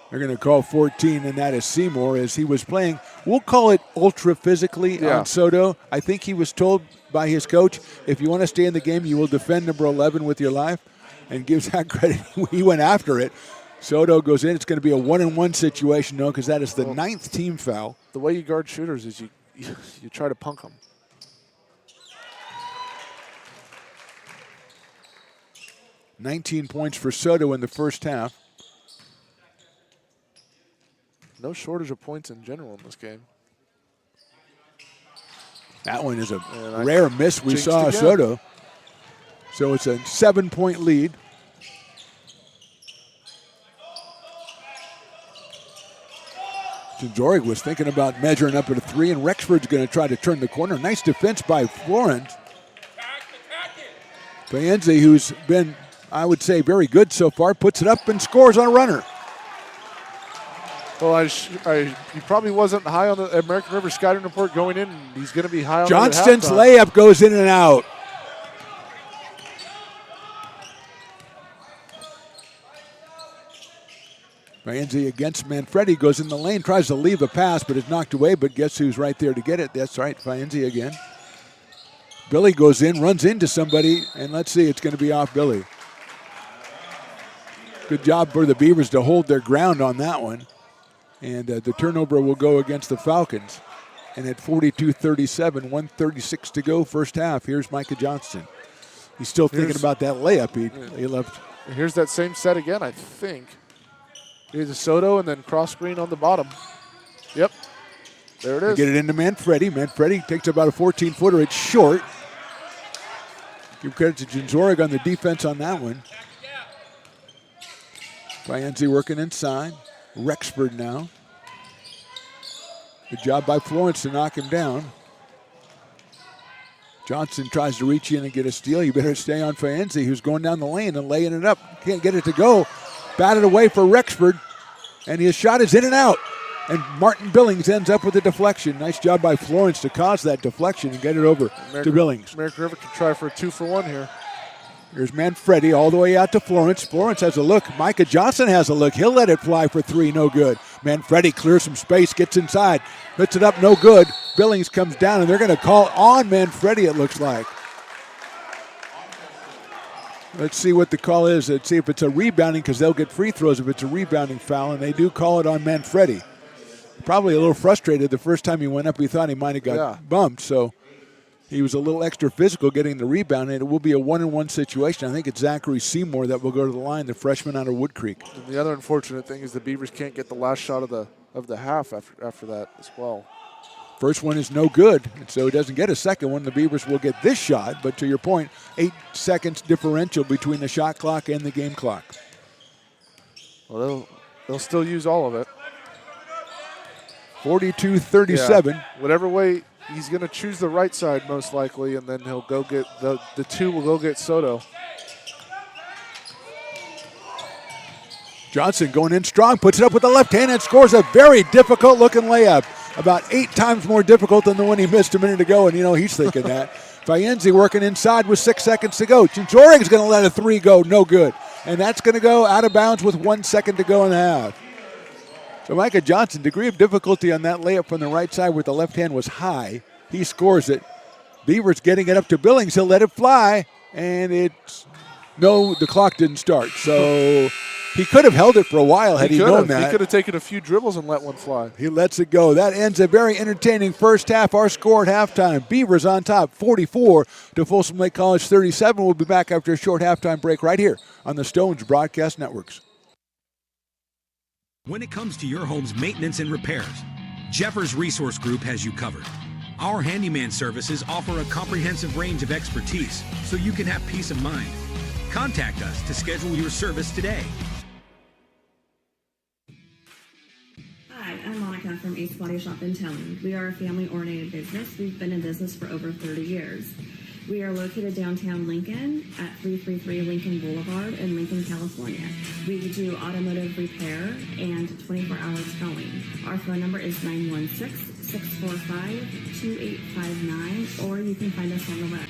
they're going to call 14, and that is Seymour as he was playing. We'll call it ultra physically on Soto. I think he was told by his coach, if you want to stay in the game, you will defend number 11 with your life, and gives that credit. He went after it. Soto goes in. It's going to be a 1-and-1 situation, though, because that is the 9th team foul. The way you guard shooters is you try to punk them. $19 points for Soto in the first half. No shortage of points in general in this game. That one is a rare miss we saw again. Soto. So it's a 7-point lead. Zorig was thinking about measuring up at a 3, and Rexford's going to try to turn the corner. Nice defense by Florence. Faenzi, who's been, I would say, very good so far, puts it up and scores on a runner. Well, he probably wasn't high on the American River scouting report going in. He's going to be high on Johnston's it at layup goes in and out. Faenzi against Manfredi, goes in the lane, tries to leave a pass, but it's knocked away, but guess who's right there to get it? That's right, Faenzi again. Billy goes in, runs into somebody, and let's see, it's going to be off Billy. Good job for the Beavers to hold their ground on that one. And the turnover will go against the Falcons. And at 42-37, 1:36 to go, first half. Here's Micah Johnston. He's still thinking about that layup he left. Here's that same set again, I think. Here's a Soto and then cross screen on the bottom. Yep, there it is. Get it into Manfredi. Manfredi takes about a 14-footer. It's short. Give credit to Zorig on the defense on that one. Faenzi working inside. Rexford now. Good job by Florence to knock him down. Johnson tries to reach in and get a steal. You better stay on Faenzi, who's going down the lane and laying it up. Can't get it to go. Batted away for Rexford, and his shot is in and out. And Martin Billings ends up with a deflection. Nice job by Florence to cause that deflection and get it over to Billings. American River can try for a 2-for-1 here. Here's Manfredi all the way out to Florence. Florence has a look. Micah Johnson has a look. He'll let it fly for 3, no good. Manfredi clears some space, gets inside, puts it up, no good. Billings comes down, and they're going to call on Manfredi, it looks like. Let's see what the call is. Let's see if it's a rebounding, because they'll get free throws if it's a rebounding foul, and they do call it on Manfredi. Probably a little frustrated. The first time he went up, he thought he might have got bumped, so he was a little extra physical getting the rebound, and it will be a 1-and-1 situation. I think it's Zachary Seymour that will go to the line, the freshman out of Wood Creek. And the other unfortunate thing is the Beavers can't get the last shot of the half after that as well. First one is no good, and so he doesn't get a second one. The Beavers will get this shot, but to your point, 8 seconds differential between the shot clock and the game clock. Well, they'll still use all of it. 42-37. Yeah. Whatever way he's going to choose the right side most likely, and then he'll go get the two will go get Soto. Johnson going in strong, puts it up with the left hand and scores a very difficult-looking layup. About 8 times more difficult than the one he missed a minute ago, and he's thinking that. Fayenzi working inside with 6 seconds to go. Chinchoring's going to let a 3 go, no good. And that's going to go out of bounds with 1 second to go in the half. So Micah Johnson, degree of difficulty on that layup from the right side where the left hand was high. He scores it. Beavers getting it up to Billings. He'll let it fly, and the clock didn't start. So he could have held it for a while had he known that. He could have taken a few dribbles and let one fly. He lets it go. That ends a very entertaining first half. Our score at halftime, Beavers on top, 44 to Folsom Lake College 37. We'll be back after a short halftime break right here on the Stones Broadcast Networks. When it comes to your home's maintenance and repairs, Jeffers Resource Group has you covered. Our handyman services offer a comprehensive range of expertise so you can have peace of mind. Contact us to schedule your service today. Hi, I'm Monica from Ace Body Shop in Towne. We are a family-oriented business. We've been in business for over 30 years. We are located downtown Lincoln at 333 Lincoln Boulevard in Lincoln, California. We do automotive repair and 24-hour towing. Our phone number is 916-645-2859, or you can find us on the web.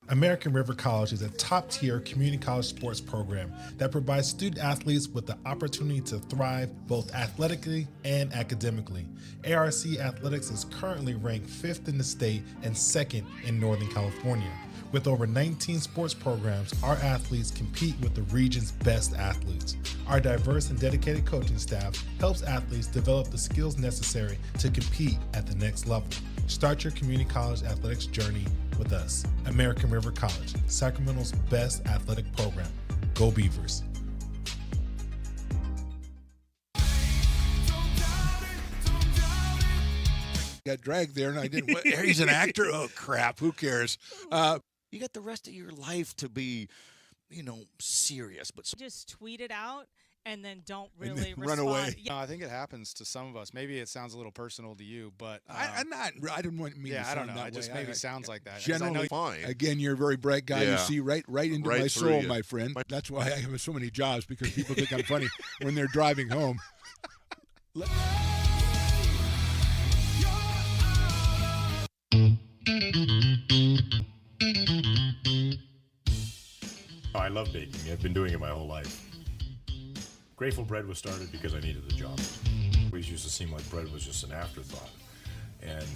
American River College is a top-tier community college sports program that provides student athletes with the opportunity to thrive both athletically and academically. ARC Athletics is currently ranked 5th in the state and 2nd in Northern California. With over 19 sports programs, our athletes compete with the region's best athletes. Our diverse and dedicated coaching staff helps athletes develop the skills necessary to compete at the next level. Start your community college athletics journey with us. American River College, Sacramento's best athletic program. Go Beavers. Got dragged there, and I didn't. He's an actor? Oh, crap. Who cares? You got the rest of your life to be, serious. But just tweet it out and then don't And really then run away. Yeah. I think it happens to some of us. Maybe it sounds a little personal to you, but I didn't want me to I don't sound know. that It just way. maybe sounds like that. 'Cause Generally, fine. Again, you're a very bright guy. Yeah. You see right into Right my through soul, you. my friend. That's why I have so many jobs, because people think I'm funny when they're driving home. I love baking. I've been doing it my whole life. Grateful Bread was started because I needed a job. It always used to seem like bread was just an afterthought, and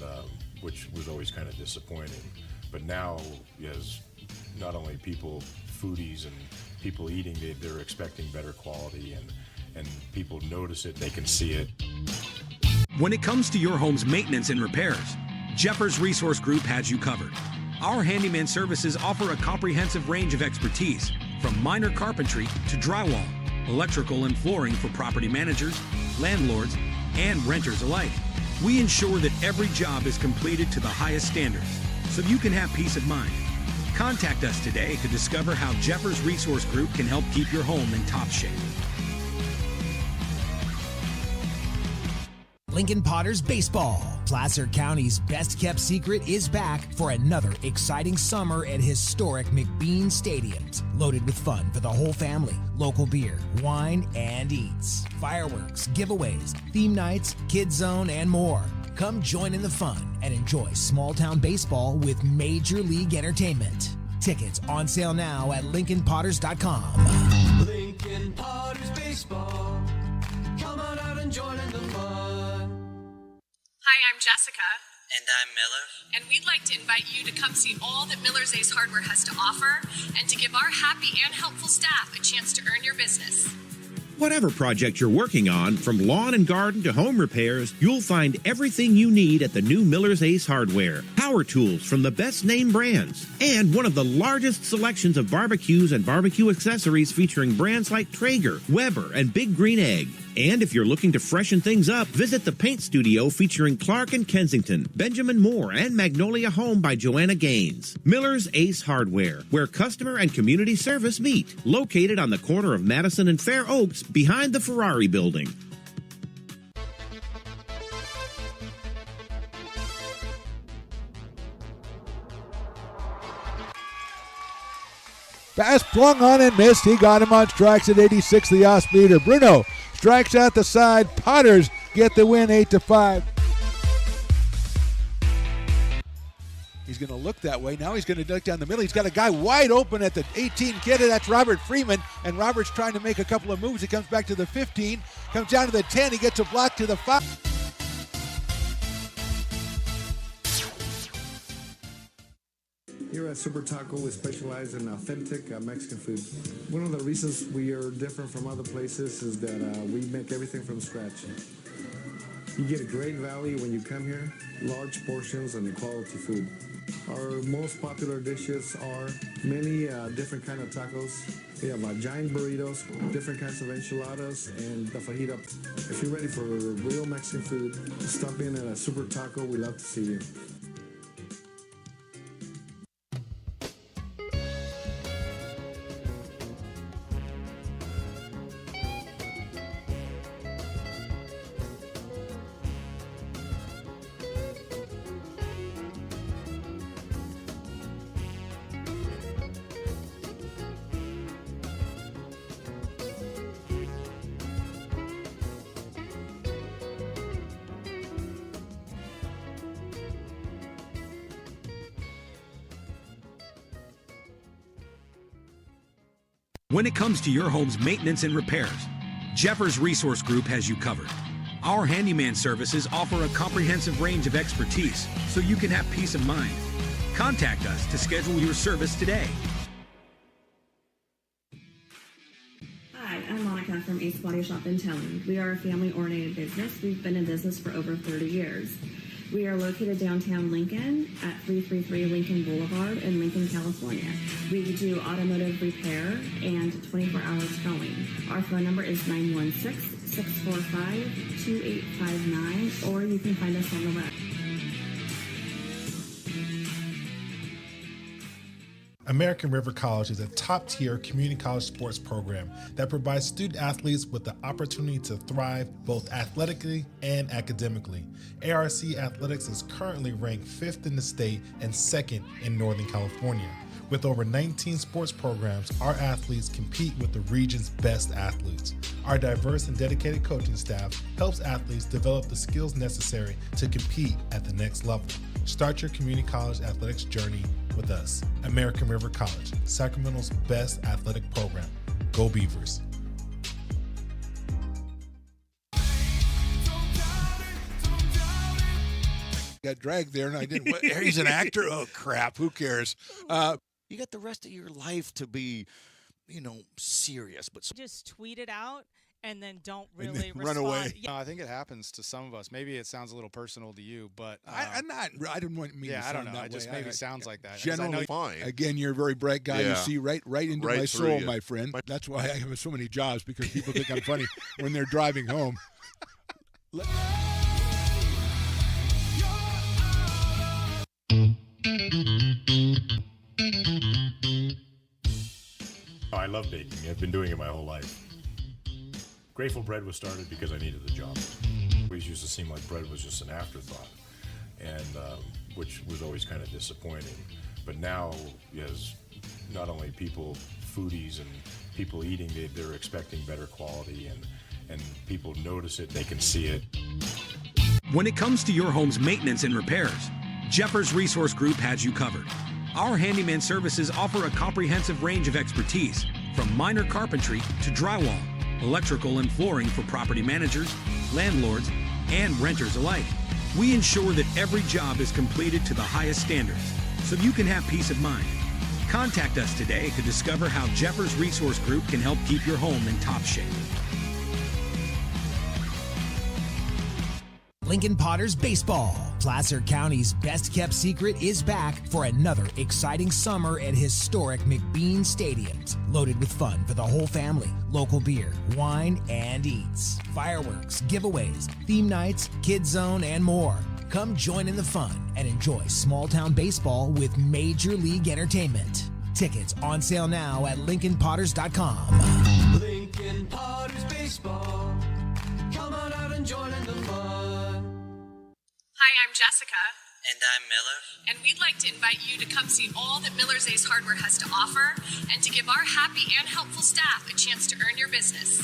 which was always kind of disappointing. But now, as not only people, foodies and people eating, they're expecting better quality, and people notice it, they can see it. When it comes to your home's maintenance and repairs, Jeffers Resource Group has you covered. Our handyman services offer a comprehensive range of expertise, from minor carpentry to drywall, electrical and flooring for property managers, landlords, and renters alike. We ensure that every job is completed to the highest standards, so you can have peace of mind. Contact us today to discover how Jeffers Resource Group can help keep your home in top shape. Lincoln Potters Baseball. Placer County's best-kept secret is back for another exciting summer at historic McBean Stadiums. Loaded with fun for the whole family, local beer, wine, and eats. Fireworks, giveaways, theme nights, kids zone, and more. Come join in the fun and enjoy small-town baseball with Major League Entertainment. Tickets on sale now at LincolnPotters.com. Lincoln Potters Baseball. Come on out and join in the fun. Hi, I'm Jessica. And I'm Miller. And we'd like to invite you to come see all that Miller's Ace Hardware has to offer and to give our happy and helpful staff a chance to earn your business. Whatever project you're working on, from lawn and garden to home repairs, you'll find everything you need at the new Miller's Ace Hardware. Power tools from the best name brands, and one of the largest selections of barbecues and barbecue accessories featuring brands like Traeger, Weber, and Big Green Egg. And if you're looking to freshen things up, visit the paint studio featuring Clark and Kensington, Benjamin Moore, and Magnolia Home by Joanna Gaines. Miller's Ace Hardware, where customer and community service meet. Located on the corner of Madison and Fair Oaks, behind the Ferrari building. Pass flung on and missed. He got him on strikes at 86, the off-speeder. Bruno strikes out the side. Potters get the win 8-5. He's going to look that way. Now he's going to duck down the middle. He's got a guy wide open at the 18 kid. That's Robert Freeman. And Robert's trying to make a couple of moves. He comes back to the 15, comes down to the 10. He gets a block to the 5. Here at Super Taco, we specialize in authentic Mexican food. One of the reasons we are different from other places is that we make everything from scratch. You get a great value when you come here, large portions and quality food. Our most popular dishes are many different kind of tacos. We have giant burritos, different kinds of enchiladas, and the fajita. If you're ready for real Mexican food, stop in at a Super Taco. We love to see you. When it comes to your home's maintenance and repairs, Jeffers Resource Group has you covered. Our handyman services offer a comprehensive range of expertise so you can have peace of mind. Contact us to schedule your service today. Hi, I'm Monica from Ace Body Shop in Towing. We are a family-oriented business. We've been in business for over 30 years. We are located downtown Lincoln at 333 Lincoln Boulevard in Lincoln, California. We do automotive repair and 24-hour towing. Our phone number is 916-645-2859, or you can find us on the web. American River College is a top-tier community college sports program that provides student athletes with the opportunity to thrive both athletically and academically. ARC Athletics is currently ranked 5th in the state and 2nd in Northern California. With over 19 sports programs, our athletes compete with the region's best athletes. Our diverse and dedicated coaching staff helps athletes develop the skills necessary to compete at the next level. Start your community college athletics journey with us. American River College, Sacramento's best athletic program. Go Beavers. Got dragged there, and I didn't. He's an actor. Oh crap! Who cares? You got the rest of your life to be, serious. But just tweet it out and then don't really run respond. away. No, I think it happens to some of us. Maybe it sounds a little personal to you, but I didn't want me. Yeah, to I don't sound know. that It just way. maybe sounds like that. 'Cause Generally, fine. Again, you're a very bright guy. Yeah. You see right into Right my through soul, you. my friend. That's why I have so many jobs, because people think I'm funny when they're driving home. I love baking. I've been doing it my whole life. Grateful Bread was started because I needed the job. It always used to seem like bread was just an afterthought, and which was always kind of disappointing. But now, as not only people, foodies and people eating, they're expecting better quality, and people notice it, they can see it. When it comes to your home's maintenance and repairs, Jeffers Resource Group has you covered. Our handyman services offer a comprehensive range of expertise, from minor carpentry to drywall, electrical and flooring for property managers, landlords, and renters alike. We ensure that every job is completed to the highest standards, so you can have peace of mind. Contact us today to discover how Jeffers Resource Group can help keep your home in top shape. Lincoln Potters Baseball. Placer County's best-kept secret is back for another exciting summer at historic McBean Stadiums. Loaded with fun for the whole family, local beer, wine, and eats. Fireworks, giveaways, theme nights, kids zone, and more. Come join in the fun and enjoy small-town baseball with Major League Entertainment. Tickets on sale now at LincolnPotters.com. Lincoln Potters Baseball. Come on out and join in the fun. Hi, I'm Jessica. And I'm Miller. And we'd like to invite you to come see all that Miller's Ace Hardware has to offer and to give our happy and helpful staff a chance to earn your business.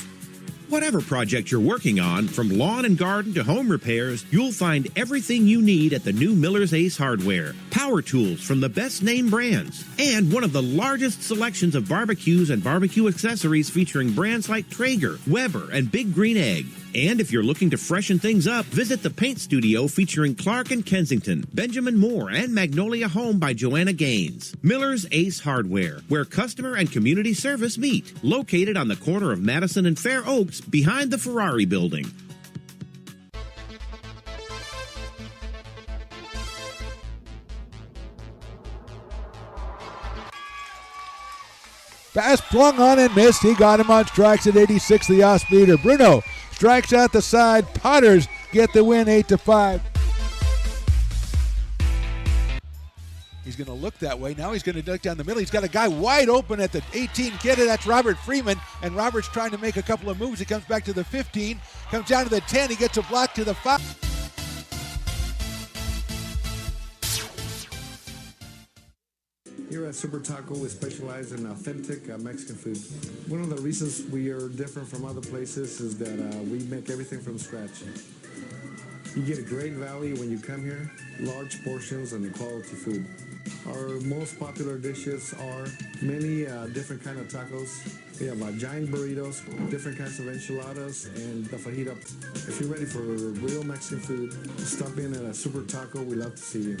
Whatever project you're working on, from lawn and garden to home repairs, you'll find everything you need at the new Miller's Ace Hardware. Power tools from the best name brands, and one of the largest selections of barbecues and barbecue accessories featuring brands like Traeger, Weber, and Big Green Egg. And if you're looking to freshen things up, visit the paint studio featuring Clark and Kensington, Benjamin Moore, and Magnolia Home by Joanna Gaines. Miller's Ace Hardware, where customer and community service meet. Located on the corner of Madison and Fair Oaks, behind the Ferrari building. Pass flung on and missed. He got him on strikes at 86, the off-speeder. Bruno strikes out the side. Potters get the win 8-5. He's going to look that way. Now he's going to duck down the middle. He's got a guy wide open at the 18 kid. That's Robert Freeman. And Robert's trying to make a couple of moves. He comes back to the 15, comes down to the 10. He gets a block to the 5. Here at Super Taco, we specialize in authentic Mexican food. One of the reasons we are different from other places is that we make everything from scratch. You get a great value when you come here, large portions and quality food. Our most popular dishes are many different kind of tacos. We have giant burritos, different kinds of enchiladas, and the fajita. If you're ready for real Mexican food, stop in at a Super Taco. We love to see you.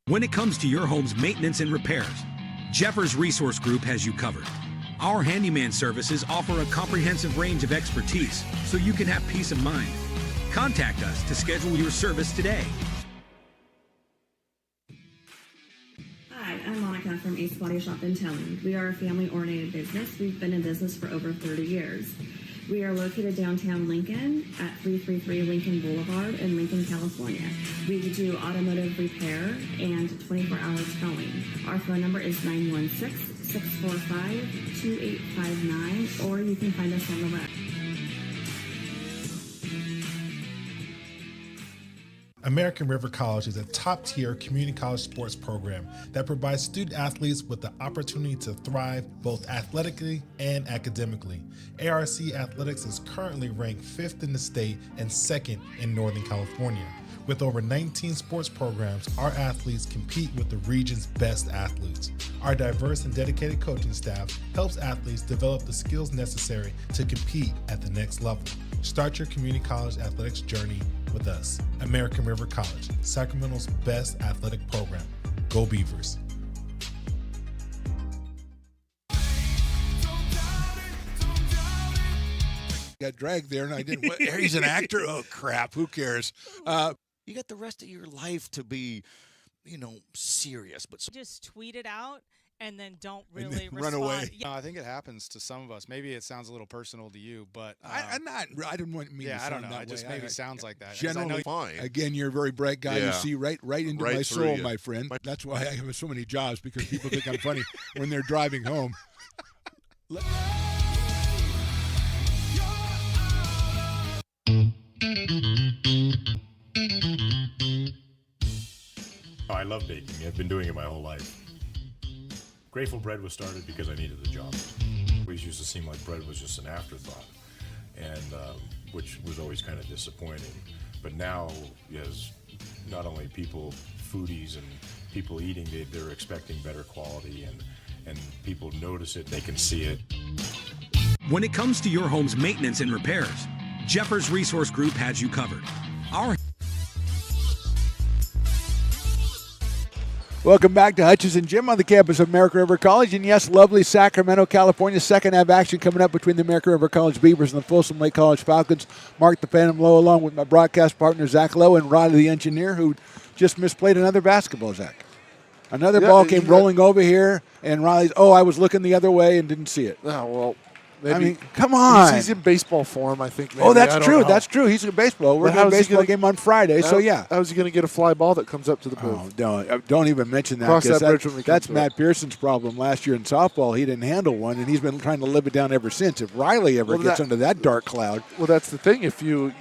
When it comes to your home's maintenance and repairs, Jeffers Resource Group has you covered. Our handyman services offer a comprehensive range of expertise so you can have peace of mind. Contact us to schedule your service today. Hi, I'm Monica from Ace Body Shop in Towing. We are a family-oriented business. We've been in business for over 30 years. We are located downtown Lincoln at 333 Lincoln Boulevard in Lincoln, California. We do automotive repair and 24-hour towing. Our phone number is 916-645-2859, or you can find us on the web. American River College is a top-tier community college sports program that provides student athletes with the opportunity to thrive both athletically and academically. ARC Athletics is currently ranked 5th in the state and 2nd in Northern California. With over 19 sports programs, our athletes compete with the region's best athletes. Our diverse and dedicated coaching staff helps athletes develop the skills necessary to compete at the next level. Start your community college athletics journey with us. American River College, Sacramento's best athletic program. Go Beavers. Got dragged there, and I didn't. He's an actor? Oh, crap. Who cares? You got the rest of your life to be, serious. But just tweet it out and then don't really run respond. away. Yeah. I think it happens to some of us. Maybe it sounds a little personal to you, but I didn't want me to I don't sound know. that It just way. maybe sounds like that. 'Cause Generally, I know again, you're a very bright guy. Yeah. You see right into Right my through soul, you. my friend. That's why I have so many jobs, because people think I'm funny when they're driving home. I love baking. I've been doing it my whole life. Grateful Bread was started because I needed the job. It always used to seem like bread was just an afterthought, and which was always kind of disappointing. But now, as not only people, foodies and people eating, they're expecting better quality, and people notice it, they can see it. When it comes to your home's maintenance and repairs, Jeffers Resource Group has you covered. Our Welcome back to Hutchinson Gym on the campus of American River College. And yes, lovely Sacramento, California. Second half action coming up between the American River College Beavers and the Folsom Lake College Falcons. Mark the Phantom Lowe along with my broadcast partner, Zach Lowe, and Riley the engineer, who just misplayed another basketball, Zach. Another ball came rolling over here, and Riley's, I was looking the other way and didn't see it. Oh, well. Maybe I mean, come on. He's in baseball form, I think. Maybe. Oh, that's true. That's true. He's in baseball. We're doing a baseball game on Friday, how, so yeah. How's he going to get a fly ball that comes up to the booth? Oh, don't even mention that. Cross that bridge when we come that's to Matt Pearson's problem last year in softball. He didn't handle one, and he's been trying to live it down ever since. If Riley ever gets under that dark cloud. Well, that's the thing. If you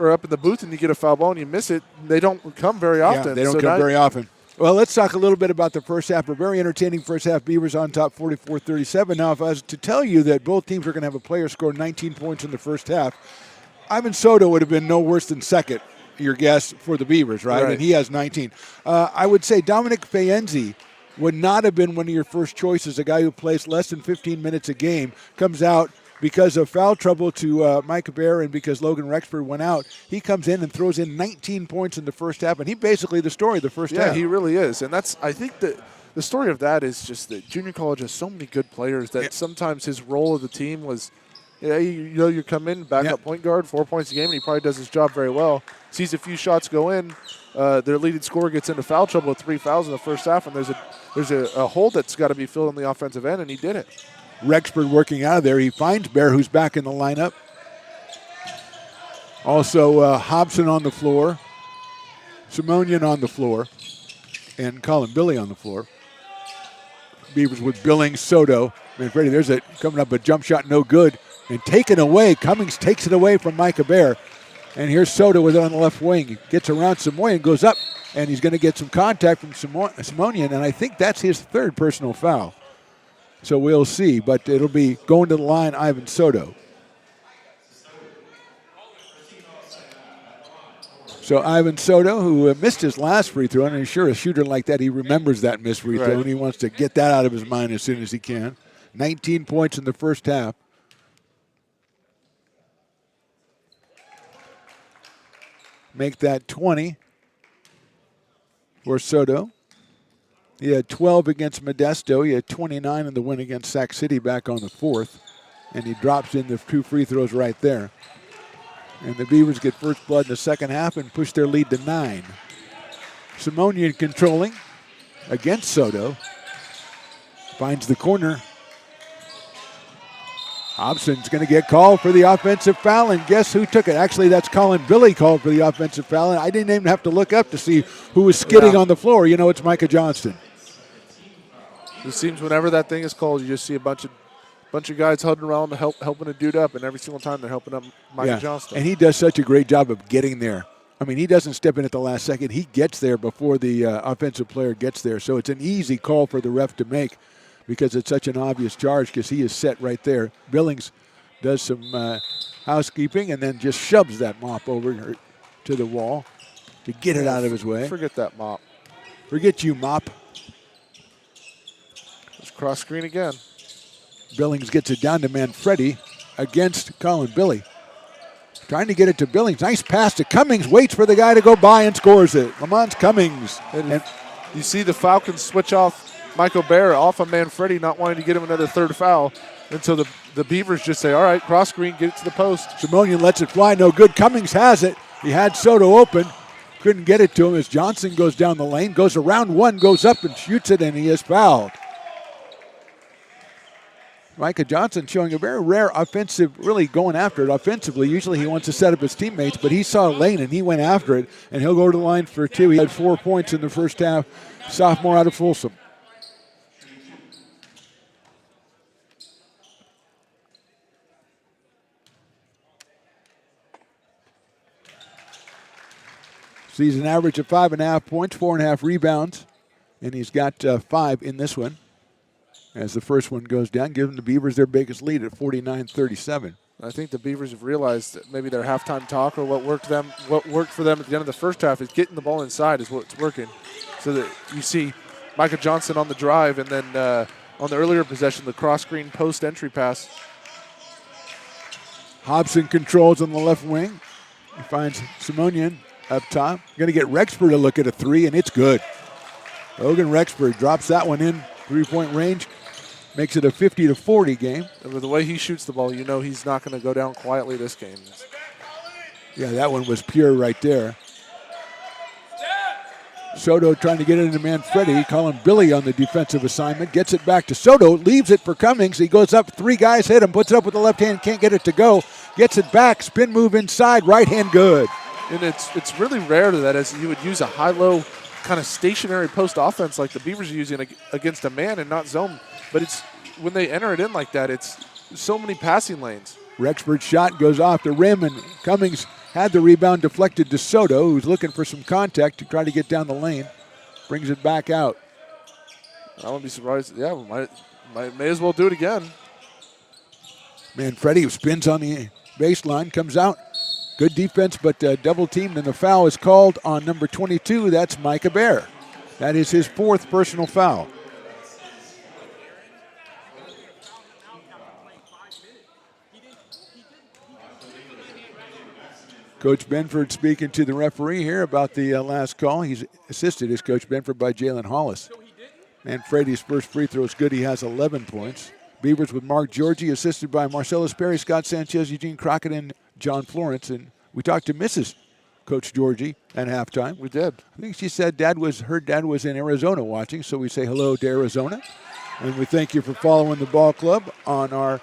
are up in the booth and you get a foul ball and you miss it, they don't come very often. Yeah, they don't come very often. Well, let's talk a little bit about the first half. A very entertaining first half. Beavers on top 44-37. Now, if I was to tell you that both teams are going to have a player score 19 points in the first half, Ivan Soto would have been no worse than second, your guess, for the Beavers, right? And he has 19. I would say Dominic Faenzi would not have been one of your first choices, a guy who plays less than 15 minutes a game, comes out because of foul trouble to Micah Bear and because Logan Rexford went out. He comes in and throws in 19 points in the first half, and he basically the story of the first half. Yeah, he really is. And I think that the story of that is just that junior college has so many good players that sometimes his role of the team was, you come in, backup point guard, 4 points a game, and he probably does his job very well. Sees a few shots go in, their leading scorer gets into foul trouble with 3 fouls in the first half, and there's a hole that's got to be filled on the offensive end, and he did it. Rexford working out of there. He finds Bear, who's back in the lineup. Also, Hobson on the floor, Simonian on the floor, and Colin Billy on the floor. Beavers with Billings, Soto, Manfredi. There's it coming up, a jump shot, no good, and taken away. Cummings takes it away from Micah Bear. And here's Soto with it on the left wing. He gets around Simonian, goes up, and he's going to get some contact from Simonian, and I think that's his third personal foul. So we'll see, but it'll be going to the line, Ivan Soto. So Ivan Soto, who missed his last free throw, and I'm sure a shooter like that, he remembers that missed free throw, and he wants to get that out of his mind as soon as he can. 19 points in the first half. Make that 20 for Soto. He had 12 against Modesto. He had 29 in the win against Sac City back on the 4th. And he drops in the 2 free throws right there. And the Beavers get first blood in the second half and push their lead to 9. Simonian controlling against Soto. Finds the corner. Hobson's going to get called for the offensive foul, and guess who took it? Actually, that's Colin Billy called for the offensive foul, and I didn't even have to look up to see who was skidding on the floor. You know, it's Micah Johnston. It seems whenever that thing is called, you just see a bunch of guys huddling around helping a dude up, and every single time they're helping up Micah Johnston. And he does such a great job of getting there. I mean, he doesn't step in at the last second. He gets there before the offensive player gets there, so it's an easy call for the ref to make because it's such an obvious charge because he is set right there. Billings does some housekeeping and then just shoves that mop over to the wall to get it out of his way. Forget that mop. Forget you, mop. Let's cross screen again. Billings gets it down to Manfredi against Colin Billy. Trying to get it to Billings. Nice pass to Cummings. Waits for the guy to go by and scores it. Lamont Cummings. And you see the Falcons switch off Michael Bear off of Manfredi, not wanting to get him another third foul. And so the Beavers just say, all right, cross screen, get it to the post. Simonian lets it fly. No good. Cummings has it. He had Soto open. Couldn't get it to him as Johnson goes down the lane, goes around one, goes up and shoots it, and he is fouled. Micah Johnson showing a very rare offensive, really going after it offensively. Usually he wants to set up his teammates, but he saw a lane and he went after it, and he'll go to the line for 2. He had 4 points in the first half, sophomore out of Folsom. Season average of 5.5 points, 4.5 rebounds, and he's got 5 in this one. As the first one goes down, giving the Beavers their biggest lead at 49-37. I think the Beavers have realized that maybe their halftime talk or what worked for them at the end of the first half is getting the ball inside is what's working. So that you see Micah Johnson on the drive, and then on the earlier possession, the cross-screen post entry pass. Hobson controls on the left wing. He finds Simonian up top. Going to get Rexford to look at a 3, and it's good. Logan Rexburg drops that one in three-point range. Makes it a 50-40 game. And with the way he shoots the ball, you know he's not going to go down quietly this game. Yeah, that one was pure right there. Soto trying to get it into Manfredi, calling Billy on the defensive assignment. Gets it back to Soto, leaves it for Cummings. He goes up, three guys hit him, puts it up with the left hand, can't get it to go. Gets it back, spin move inside, right hand good. And it's really rare that as you would use a high-low kind of stationary post offense like the Beavers are using against a man and not zone. But it's when they enter it in like that, it's so many passing lanes. Rexford's shot goes off the rim, and Cummings had the rebound deflected to Soto, who's looking for some contact to try to get down the lane. Brings it back out. I wouldn't be surprised. Yeah, may as well do it again. Manfredi spins on the baseline, comes out. Good defense, but double teamed, and the foul is called on number 22. That's Micah Bear. That is his fourth personal foul. Coach Benford speaking to the referee here about the last call. He's assisted as Coach Benford by Jalen Hollis. Manfredi's first free throw is good. He has 11 points. Beavers with Mark Georgie, assisted by Marcellus Perry, Scott Sanchez, Eugene Crockett, and John Florence. And we talked to Mrs. Coach Georgie at halftime. We did. I think she said her dad was in Arizona watching, so we say hello to Arizona. And we thank you for following the ball club on our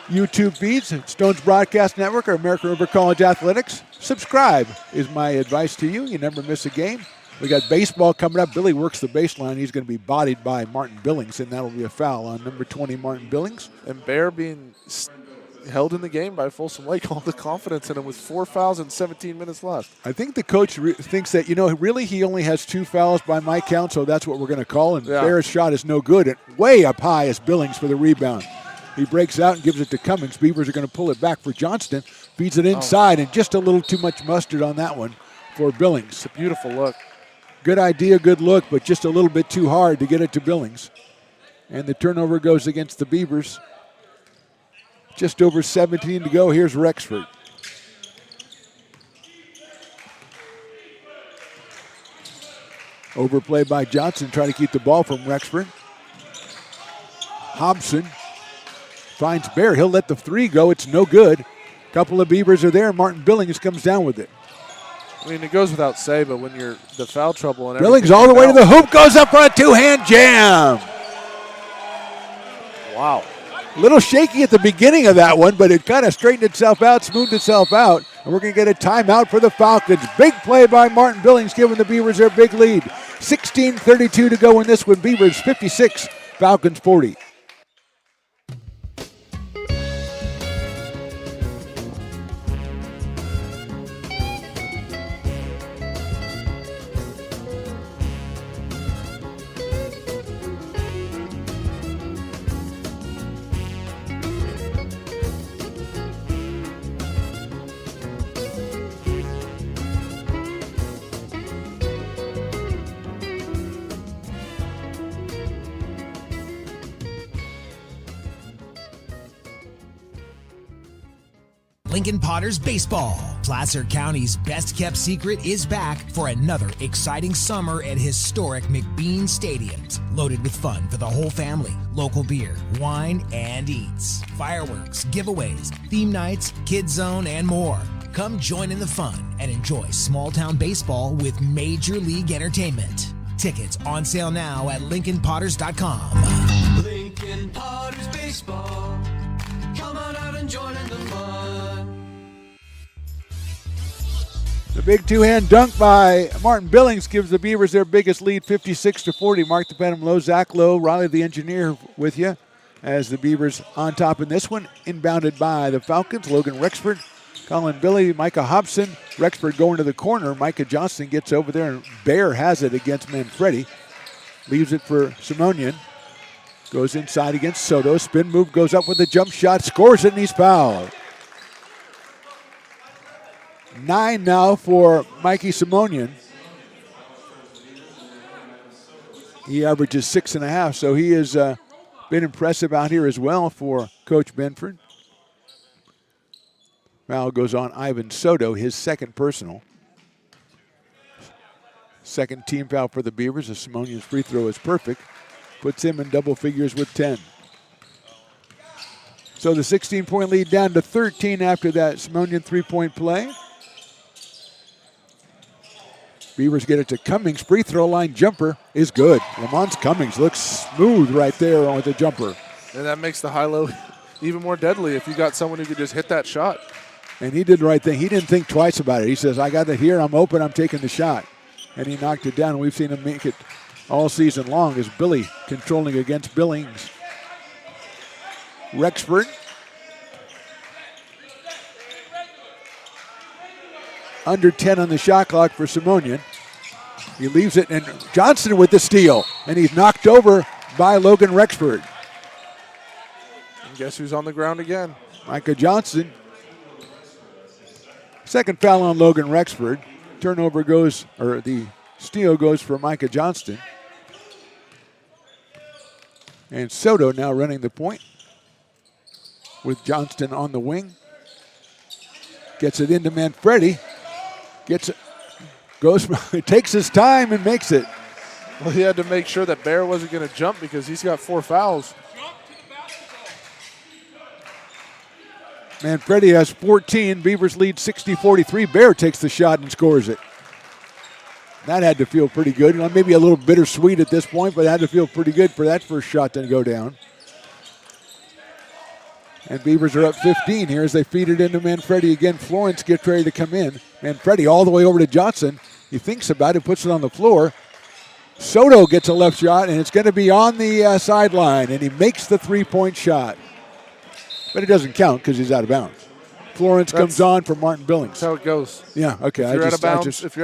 YouTube feeds, Stones Broadcast Network, or American River College Athletics. Subscribe is my advice to you. You never miss a game. We got baseball coming up. Billy works the baseline. He's going to be bodied by Martin Billings, and that'll be a foul on number 20, Martin Billings. And Bear being held in the game by Folsom Lake, all the confidence in him with 4 fouls and 17 minutes left. I think the coach thinks that, really he only has 2 fouls by my count, so that's what we're going to call. And Bear's shot is no good. And way up high is Billings for the rebound. He breaks out and gives it to Cummings. Beavers are going to pull it back for Johnston. Feeds it inside, and just a little too much mustard on that one for Billings. It's a beautiful look. Good idea, good look, but just a little bit too hard to get it to Billings. And the turnover goes against the Beavers. Just over 17 to go. Here's Rexford. Overplay by Johnson, trying to keep the ball from Rexford. Hobson finds Bear. He'll let the 3 go. It's no good. Couple of Beavers are there. Martin Billings comes down with it. I mean, it goes without say, but when you're the foul trouble and Billings all the way to the hoop, goes up for a 2-hand jam. Wow. A little shaky at the beginning of that one, but it kind of straightened itself out, smoothed itself out, and we're going to get a timeout for the Falcons. Big play by Martin Billings, giving the Beavers their big lead. 16:32 to go in this one. Beavers 56, Falcons 40. Lincoln Potters Baseball. Placer County's best kept secret is back for another exciting summer at historic McBean Stadiums. Loaded with fun for the whole family, local beer, wine, and eats. Fireworks, giveaways, theme nights, kids zone, and more. Come join in the fun and enjoy small town baseball with Major League Entertainment. Tickets on sale now at LincolnPotters.com. Lincoln Potters Baseball. Come on out and join in the fun. The big 2-hand dunk by Martin Billings gives the Beavers their biggest lead, 56-40. Mark the Phantom Low, Zach Lowe, Riley the Engineer with you as the Beavers on top in this one. Inbounded by the Falcons, Logan Rexford, Colin Billy, Micah Hobson. Rexford going to the corner. Micah Johnson gets over there, and Bear has it against Manfredi. Leaves it for Simonian. Goes inside against Soto. Spin move, goes up with a jump shot, scores it, and he's fouled. 9 now for Mikey Simonian. He averages 6.5, so he has been impressive out here as well for Coach Benford. Foul goes on Ivan Soto, his second personal. Second team foul for the Beavers. The Simonian's free throw is perfect. Puts him in double figures with 10. So the 16-point lead down to 13 after that Simonian three-point play. Beavers get it to Cummings. Free throw line jumper is good. Lamont Cummings looks smooth right there with the jumper. And that makes the high-low even more deadly if you got someone who could just hit that shot. And he did the right thing. He didn't think twice about it. He says, I got it here. I'm open. I'm taking the shot. And he knocked it down. We've seen him make it all season long as Billy controlling against Billings. Rexford. Under 10 on the shot clock for Simonian. He leaves it, and Johnson with the steal. And he's knocked over by Logan Rexford. And guess who's on the ground again? Micah Johnson. Second foul on Logan Rexford. Turnover goes, or the steal goes for Micah Johnston. And Soto now running the point with Johnston on the wing. Gets it into Manfredi. Gets it, goes, takes his time and makes it. Well, he had to make sure that Bear wasn't going to jump because he's got 4 fouls. Manfredi has 14. Beavers lead 60-43. Bear takes the shot and scores it. That had to feel pretty good. Maybe a little bittersweet at this point, but it had to feel pretty good for that first shot to go down. And Beavers are up 15 here as they feed it into Manfredi again. Florence gets ready to come in. Manfredi all the way over to Johnson. He thinks about it, puts it on the floor. Soto gets a left shot, and it's going to be on the sideline, and he makes the three-point shot. But it doesn't count because he's out of bounds. Florence comes on for Martin Billings. That's how it goes. Yeah, okay. If you're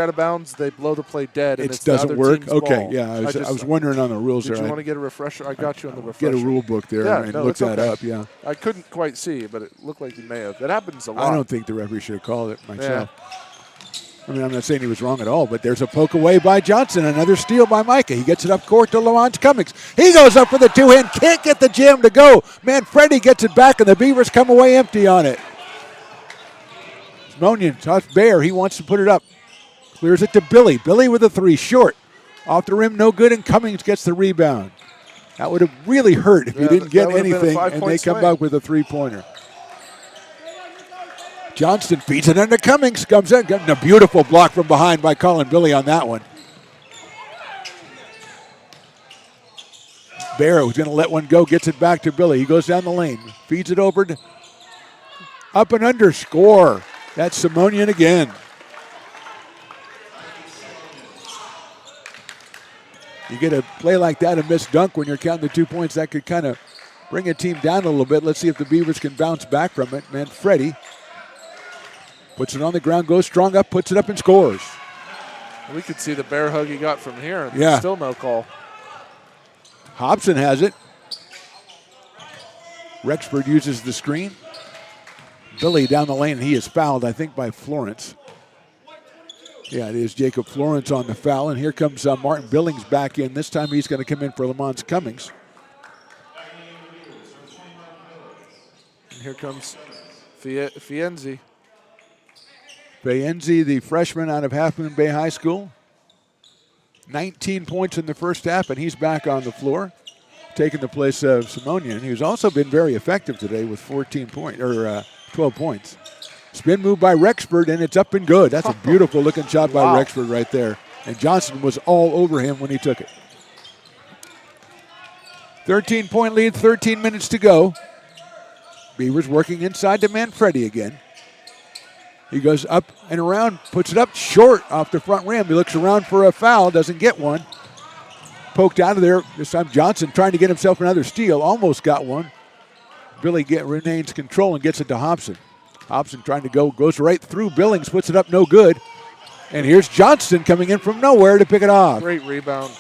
out of bounds, they blow the play dead. And It it's the doesn't other work? team's Okay, ball. yeah. I was wondering on the rules Did there. you want to get a refresher? I got you on the refresher. Get a rule book there and look it's that okay. up, yeah. I couldn't quite see, but it looked like you may have. That happens a lot. I don't think the referee should have called it myself. I mean, I'm not saying he was wrong at all, but there's a poke away by Johnson. Another steal by Micah. He gets it up court to Lamont Cummings. He goes up for the two-hand. Can't get the jam to go. Manfredi gets it back, and the Beavers come away empty on it. Simonian, tough Bear. He wants to put it up. Clears it to Billy. Billy with a three. Short. Off the rim, no good, and Cummings gets the rebound. That would have really hurt if you didn't get anything, and they come back with a three-pointer. Johnston feeds it into Cummings. Comes in. Getting a beautiful block from behind by Colin Billy on that one. Bear was going to let one go. Gets it back to Billy. He goes down the lane. Feeds it over to up and under. Score. That's Simonian again. You get a play like that, a missed dunk when you're counting the 2 points. That could kind of bring a team down a little bit. Let's see if the Beavers can bounce back from it. Manfredi puts it on the ground, goes strong up, puts it up and scores. We could see the bear hug he got from here. And Yeah. Still no call. Hobson has it. Rexford uses the screen. Billy down the lane. He is fouled, I think, by Florence. Yeah, it is Jacob Florence on the foul. And here comes Martin Billings back in. This time he's going to come in for Lamont Cummings. And here comes Fienzi. Fayenzi, the freshman out of Half Moon Bay High School. 19 points in the first half, and he's back on the floor, taking the place of Simonian, who's also been very effective today with 12 points. Spin move by Rexford, and it's up and good. That's a beautiful-looking shot by Rexford right there. And Johnson was all over him when he took it. 13-point lead, 13 minutes to go. Beavers working inside to Manfredi again. He goes up and around, puts it up short off the front rim. He looks around for a foul, doesn't get one. Poked out of there. This time Johnson trying to get himself another steal. Almost got one. Billy remains control and gets it to Hobson. Hobson trying to goes right through Billings, puts it up, no good. And here's Johnston coming in from nowhere to pick it off. Great rebound.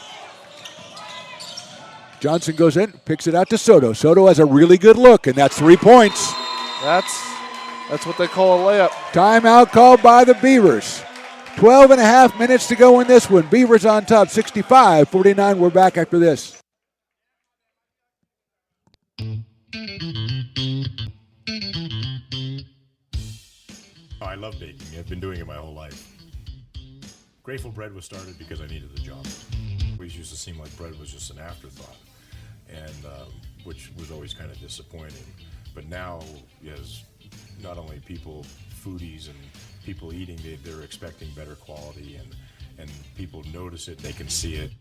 Johnson goes in, picks it out to Soto. Soto has a really good look, and that's 3 points. That's what they call a layup. Timeout called by the Beavers. 12 and a half minutes to go in this one. Beavers on top, 65-49. We're back after this. I love baking. I've been doing it my whole life. Grateful Bread was started because I needed the job. We used to seem like bread was just an afterthought, and which was always kind of disappointing. But now, as not only people, foodies and people eating, they're expecting better quality, and people notice it, they can see it.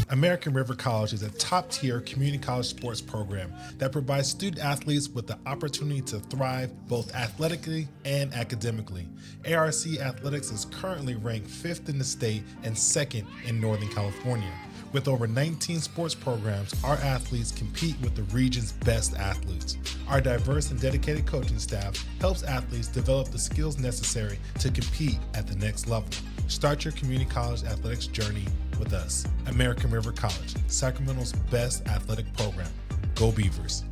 American River College is a top-tier community college sports program that provides student athletes with the opportunity to thrive both athletically and academically. ARC Athletics is currently ranked 5th in the state and 2nd in Northern California. With over 19 sports programs, our athletes compete with the region's best athletes. Our diverse and dedicated coaching staff helps athletes develop the skills necessary to compete at the next level. Start your community college athletics journey with us. American River College, Sacramento's best athletic program. Go Beavers.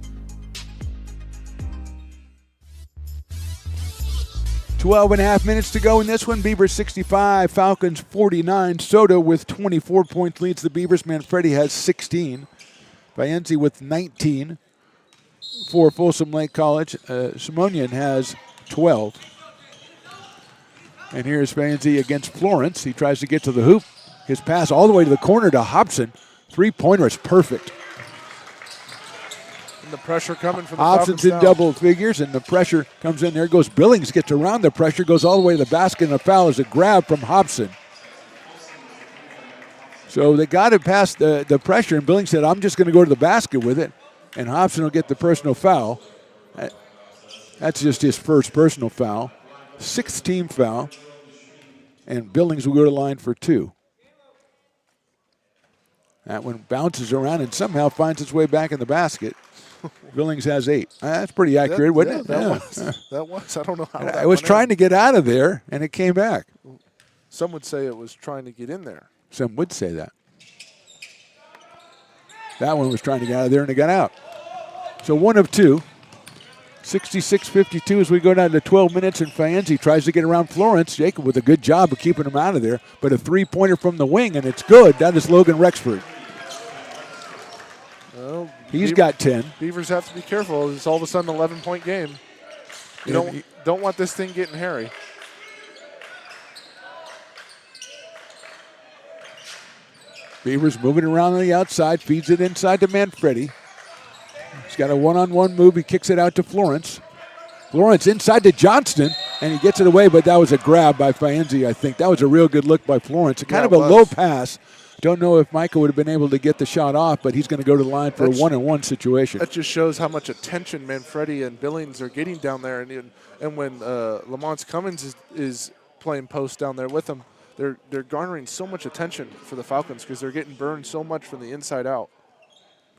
12.5 minutes to go in this one. Beavers 65, Falcons 49. Soto with 24 points leads the Beavers. Manfredi has 16. Vienzi with 19 for Folsom Lake College. Simonian has 12. And here's Vienzi against Florence. He tries to get to the hoop. His pass all the way to the corner to Hobson. Three-pointer is perfect. And the pressure coming from the Hobson's in double figures, and the pressure comes in. There goes Billings, gets around the pressure, goes all the way to the basket, and a foul is a grab from Hobson. So they got it past the pressure, and Billings said, I'm just going to go to the basket with it, and Hobson will get the personal foul. That's just his first personal foul. 6th team foul, and Billings will go to the line for 2. That one bounces around and somehow finds its way back in the basket. Billings has 8. That's pretty accurate, wasn't it? That was. I don't know how I was trying to get out of there, and it came back. Some would say it was trying to get in there. Some would say that. That one was trying to get out of there, and it got out. So 1 of 2. 66-52 as we go down to 12 minutes, and Fienzi tries to get around Florence. Jacob with a good job of keeping him out of there, but a three-pointer from the wing, and it's good. That is Logan Rexford. Well, He's got 10. Beavers have to be careful. It's all of a sudden an 11-point game. You don't want this thing getting hairy. Beavers moving around on the outside, feeds it inside to Manfredi. He's got a one-on-one move. He kicks it out to Florence. Florence inside to Johnston, and he gets it away, but that was a grab by Fienzi, I think. That was a real good look by Florence. Kind of a low pass. Don't know if Micah would have been able to get the shot off, but he's going to go to the line for a one-on-one situation. That just shows how much attention Manfredi and Billings are getting down there. And when Lamont Cummins is playing post down there with them, they're garnering so much attention for the Falcons because they're getting burned so much from the inside out.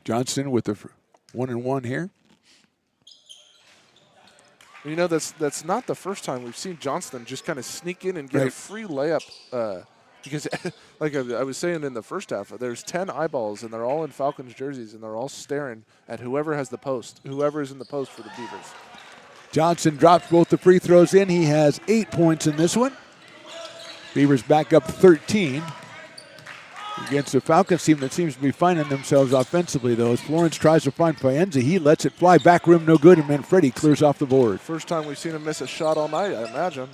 Johnston with the 1-and-1 here. You know, that's not the first time we've seen Johnston just kind of sneak in and get a free layup. Because, like I was saying in the first half, there's 10 eyeballs, and they're all in Falcons jerseys, and they're all staring at whoever has the post, whoever is in the post for the Beavers. Johnson drops both the free throws in. He has 8 points in this one. Beavers back up 13 against the Falcons team that seems to be finding themselves offensively, though. As Florence tries to find Fienzi, he lets it fly. Back rim, no good, and Manfredi clears off the board. First time we've seen him miss a shot all night, I imagine.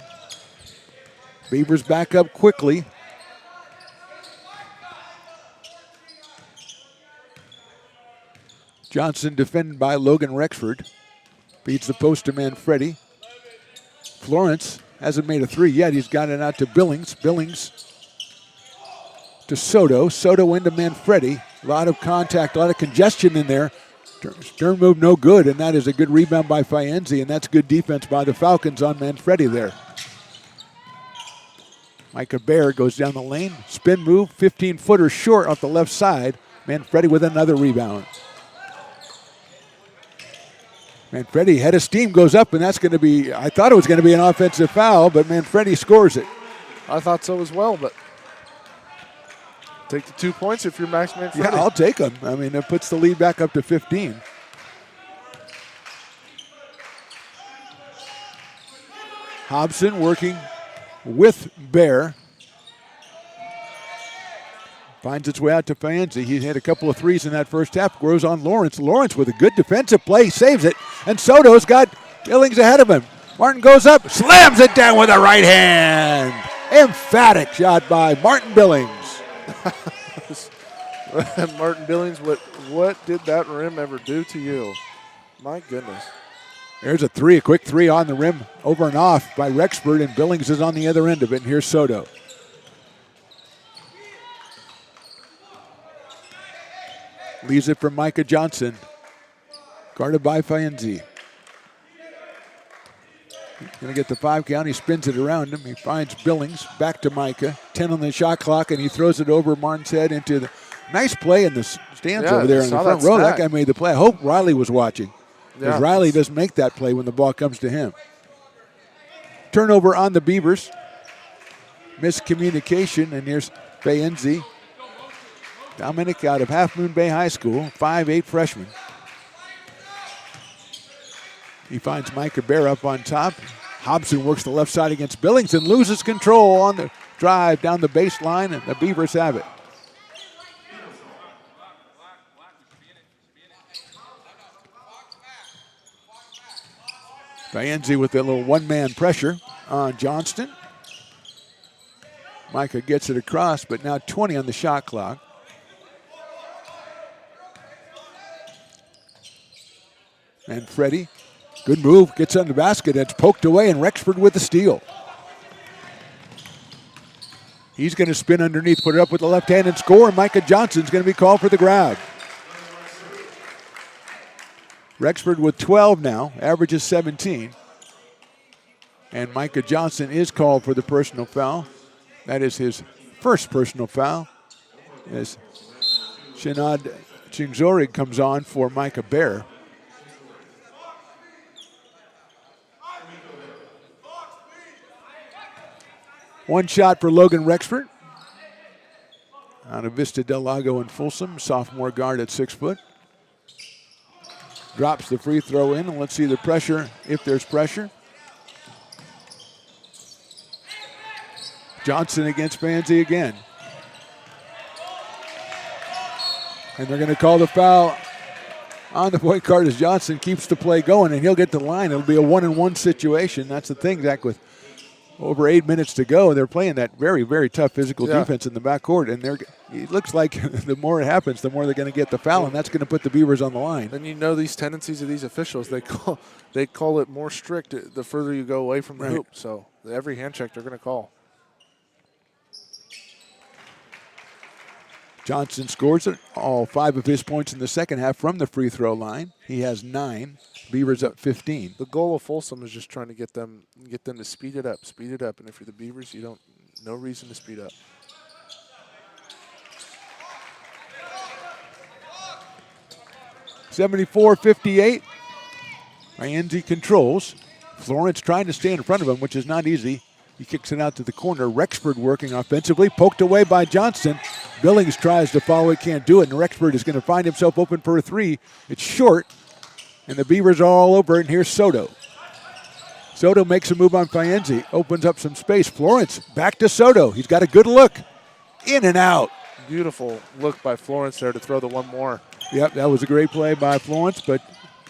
Beavers back up quickly. Johnson defended by Logan Rexford. Beats the post to Manfredi. Florence hasn't made a three yet. He's got it out to Billings. Billings to Soto. Soto into Manfredi. A lot of contact, a lot of congestion in there. Stern move no good, and that is a good rebound by Fienzi, and that's good defense by the Falcons on Manfredi there. Micah Bear goes down the lane. Spin move, 15-footer short off the left side. Manfredi with another rebound. Manfredi, head of steam, goes up, and that's going to be, I thought it was going to be an offensive foul, but Manfredi scores it. I thought so as well, but take the 2 points if you're Max Manfredi. Yeah, I'll take them. I mean, it puts the lead back up to 15. Hobson working with Bear. Finds its way out to Fienzi. He had a couple of threes in that first half. Grows on Lawrence. Lawrence with a good defensive play. Saves it. And Soto's got Billings ahead of him. Martin goes up. Slams it down with a right hand. Emphatic shot by Martin Billings. Martin Billings, what did that rim ever do to you? My goodness. There's a three, a quick three on the rim, over and off by Rexford, and Billings is on the other end of it. And here's Soto. Leaves it from Micah Johnson. Guarded by Faenzi. Going to get the 5 count. He spins it around him. He finds Billings. Back to Micah. 10 on the shot clock, and he throws it over Martin's head into the nice play in the stands over there in the front row. That guy made the play. I hope Riley was watching. Because Riley doesn't make that play when the ball comes to him. Turnover on the Beavers. Miscommunication, and here's Faenzi. Dominic out of Half Moon Bay High School, 5'8" freshman. He finds Micah Bear up on top. Hobson works the left side against Billings and loses control on the drive down the baseline, and the Beavers have it. Faenzi with a little one-man pressure on Johnston. Micah gets it across, but now 20 on the shot clock. And Freddie, good move, gets on the basket. It's poked away, and Rexford with the steal. He's going to spin underneath, put it up with the left hand and score, and Micah Johnson's going to be called for the grab. Rexford with 12 now, averages 17. And Micah Johnson is called for the personal foul. That is his first personal foul. As Shinad Chingzorig comes on for Micah Bear. One shot for Logan Rexford. Out of Vista Del Lago and Folsom, sophomore guard at 6 foot. Drops the free throw in, and let's see the pressure, if there's pressure. Johnson against Faenzi again. And they're going to call the foul on the point guard as Johnson keeps the play going, and he'll get the line. It'll be a 1-and-1 situation. That's the thing, Zach, with over 8 minutes to go. They're playing that very, very tough physical defense in the backcourt, and it looks like the more it happens, the more they're going to get the foul, and that's going to put the Beavers on the line. And you know these tendencies of these officials, they call it more strict the further you go away from the hoop. So every hand check they're going to call. Johnson scores it, all 5 of his points in the second half from the free throw line. He has 9. Beavers up 15. The goal of Folsom is just trying to get them to speed it up. And if you're the Beavers, no reason to speed up. (74-58). Faenzi controls. Florence trying to stay in front of him, which is not easy. He kicks it out to the corner. Rexford working offensively, poked away by Johnston. Billings tries to follow it, can't do it, and Rexford is going to find himself open for a three. It's short, and the Beavers are all over it, and here's Soto. Soto makes a move on Faenzi, opens up some space. Florence back to Soto. He's got a good look. In and out. Beautiful look by Florence there to throw the one more. Yep, that was a great play by Florence, but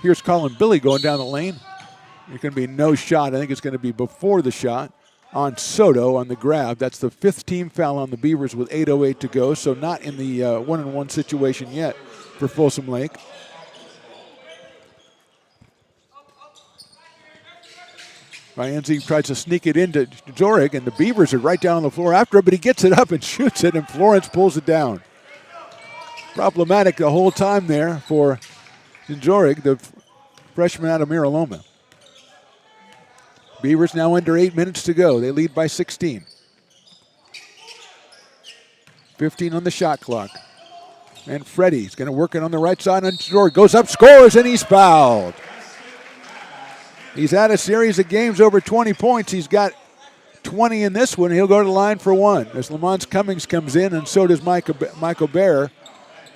here's Colin Billy going down the lane. There's going to be no shot. I think it's going to be before the shot on Soto on the grab. That's the 5th team foul on the Beavers with 8:08 to go, so not in the 1-and-1 situation yet for Folsom Lake. Faenzi tries to sneak it into Zorig, and the Beavers are right down on the floor after it, but he gets it up and shoots it, and Florence pulls it down. Problematic the whole time there for Zorig, the freshman out of Miraloma. Beavers now under 8 minutes to go. They lead by 16. 15 on the shot clock. And Freddie's going to work it on the right side. And Zorig goes up, scores, and he's fouled. He's had a series of games over 20 points. He's got 20 in this one. He'll go to the line for one. As Lamont Cummings comes in, and so does Michael Bear.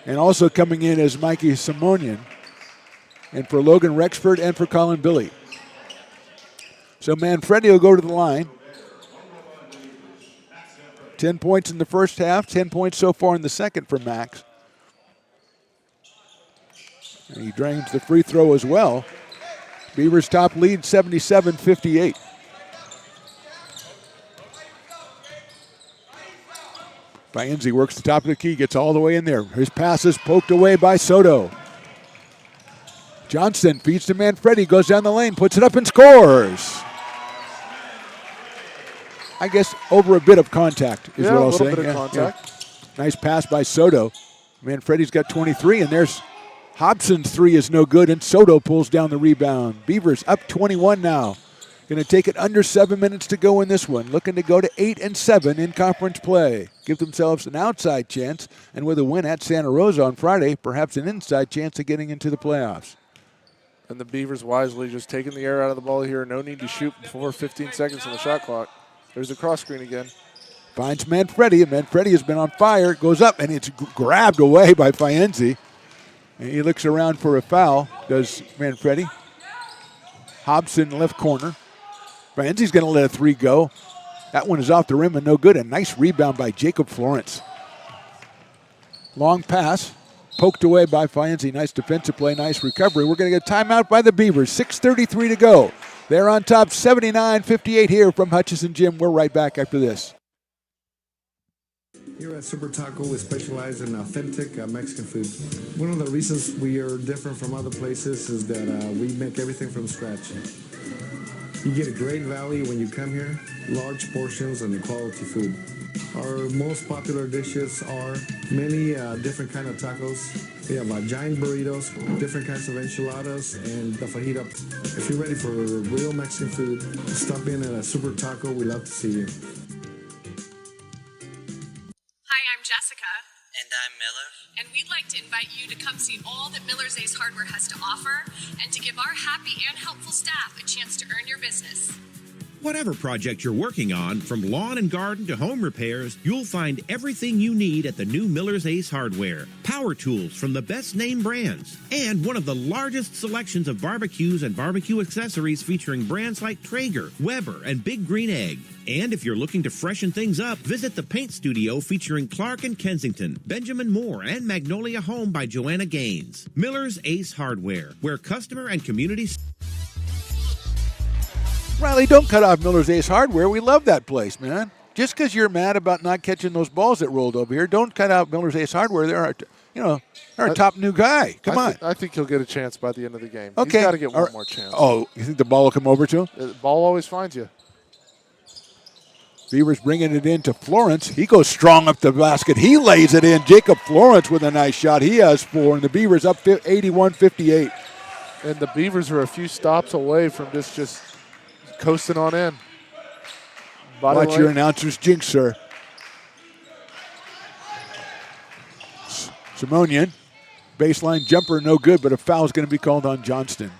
And also coming in is Mikey Simonian. And for Logan Rexford and for Colin Billy. So Manfredi will go to the line. 10 points in the first half, 10 points so far in the second for Max. And he drains the free throw as well. Beavers top lead 77-58. Paenzi works the top of the key, gets all the way in there. His pass is poked away by Soto. Johnston feeds to Manfredi, goes down the lane, puts it up and scores. I guess over a bit of contact is what I'll say. A little bit of contact. Yeah. Nice pass by Soto. Manfredi's got 23, and there's Hobson's three is no good, and Soto pulls down the rebound. Beavers up 21 now. Going to take it under 7 minutes to go in this one. Looking to go to 8-7 in conference play. Give themselves an outside chance, and with a win at Santa Rosa on Friday, perhaps an inside chance of getting into the playoffs. And the Beavers wisely just taking the air out of the ball here. No need to shoot before 15 seconds on the shot clock. There's a cross screen again. Finds Manfredi, and Manfredi has been on fire. Goes up, and it's grabbed away by Paenzi. And he looks around for a foul, does Manfredi. Hobson left corner. Paenzi's going to let a three go. That one is off the rim and no good. A nice rebound by Jacob Florence. Long pass, poked away by Paenzi. Nice defensive play, nice recovery. We're going to get a timeout by the Beavers. 6:33 to go. They're on top 79-58 here from Hutchison Gym. We're right back after this. Here at Super Taco, we specialize in authentic Mexican food. One of the reasons we are different from other places is that we make everything from scratch. You get a great value when you come here, large portions and quality food. Our most popular dishes are many different kind of tacos. We have giant burritos, different kinds of enchiladas, and the fajita. If you're ready for real Mexican food, stop in at a Super Taco. We'd love to see you. Hi, I'm Jessica. And I'm Miller. And we'd like to invite you to come see all that Miller's Ace Hardware has to offer and to give our happy and helpful staff a chance to earn your business. Whatever project you're working on, from lawn and garden to home repairs, you'll find everything you need at the new Miller's Ace Hardware. Power tools from the best name brands, and one of the largest selections of barbecues and barbecue accessories featuring brands like Traeger, Weber, and Big Green Egg. And if you're looking to freshen things up, visit the paint studio featuring Clark and Kensington, Benjamin Moore, and Magnolia Home by Joanna Gaines. Miller's Ace Hardware, where customer and community... Riley, don't cut off Miller's Ace Hardware. We love that place, man. Just because you're mad about not catching those balls that rolled over here, don't cut out Miller's Ace Hardware. They're a top new guy. Come on. I think he'll get a chance by the end of the game. Okay. He's got to get one more chance. Oh, you think the ball will come over to him? The ball always finds you. Beavers bringing it in to Florence. He goes strong up the basket. He lays it in. Jacob Florence with a nice shot. He has four, and the Beavers up 81-58. And the Beavers are a few stops away from just coasting on in. Watch your announcer's jinx, sir. Simonian, baseline jumper, no good, but a foul is going to be called on Johnston.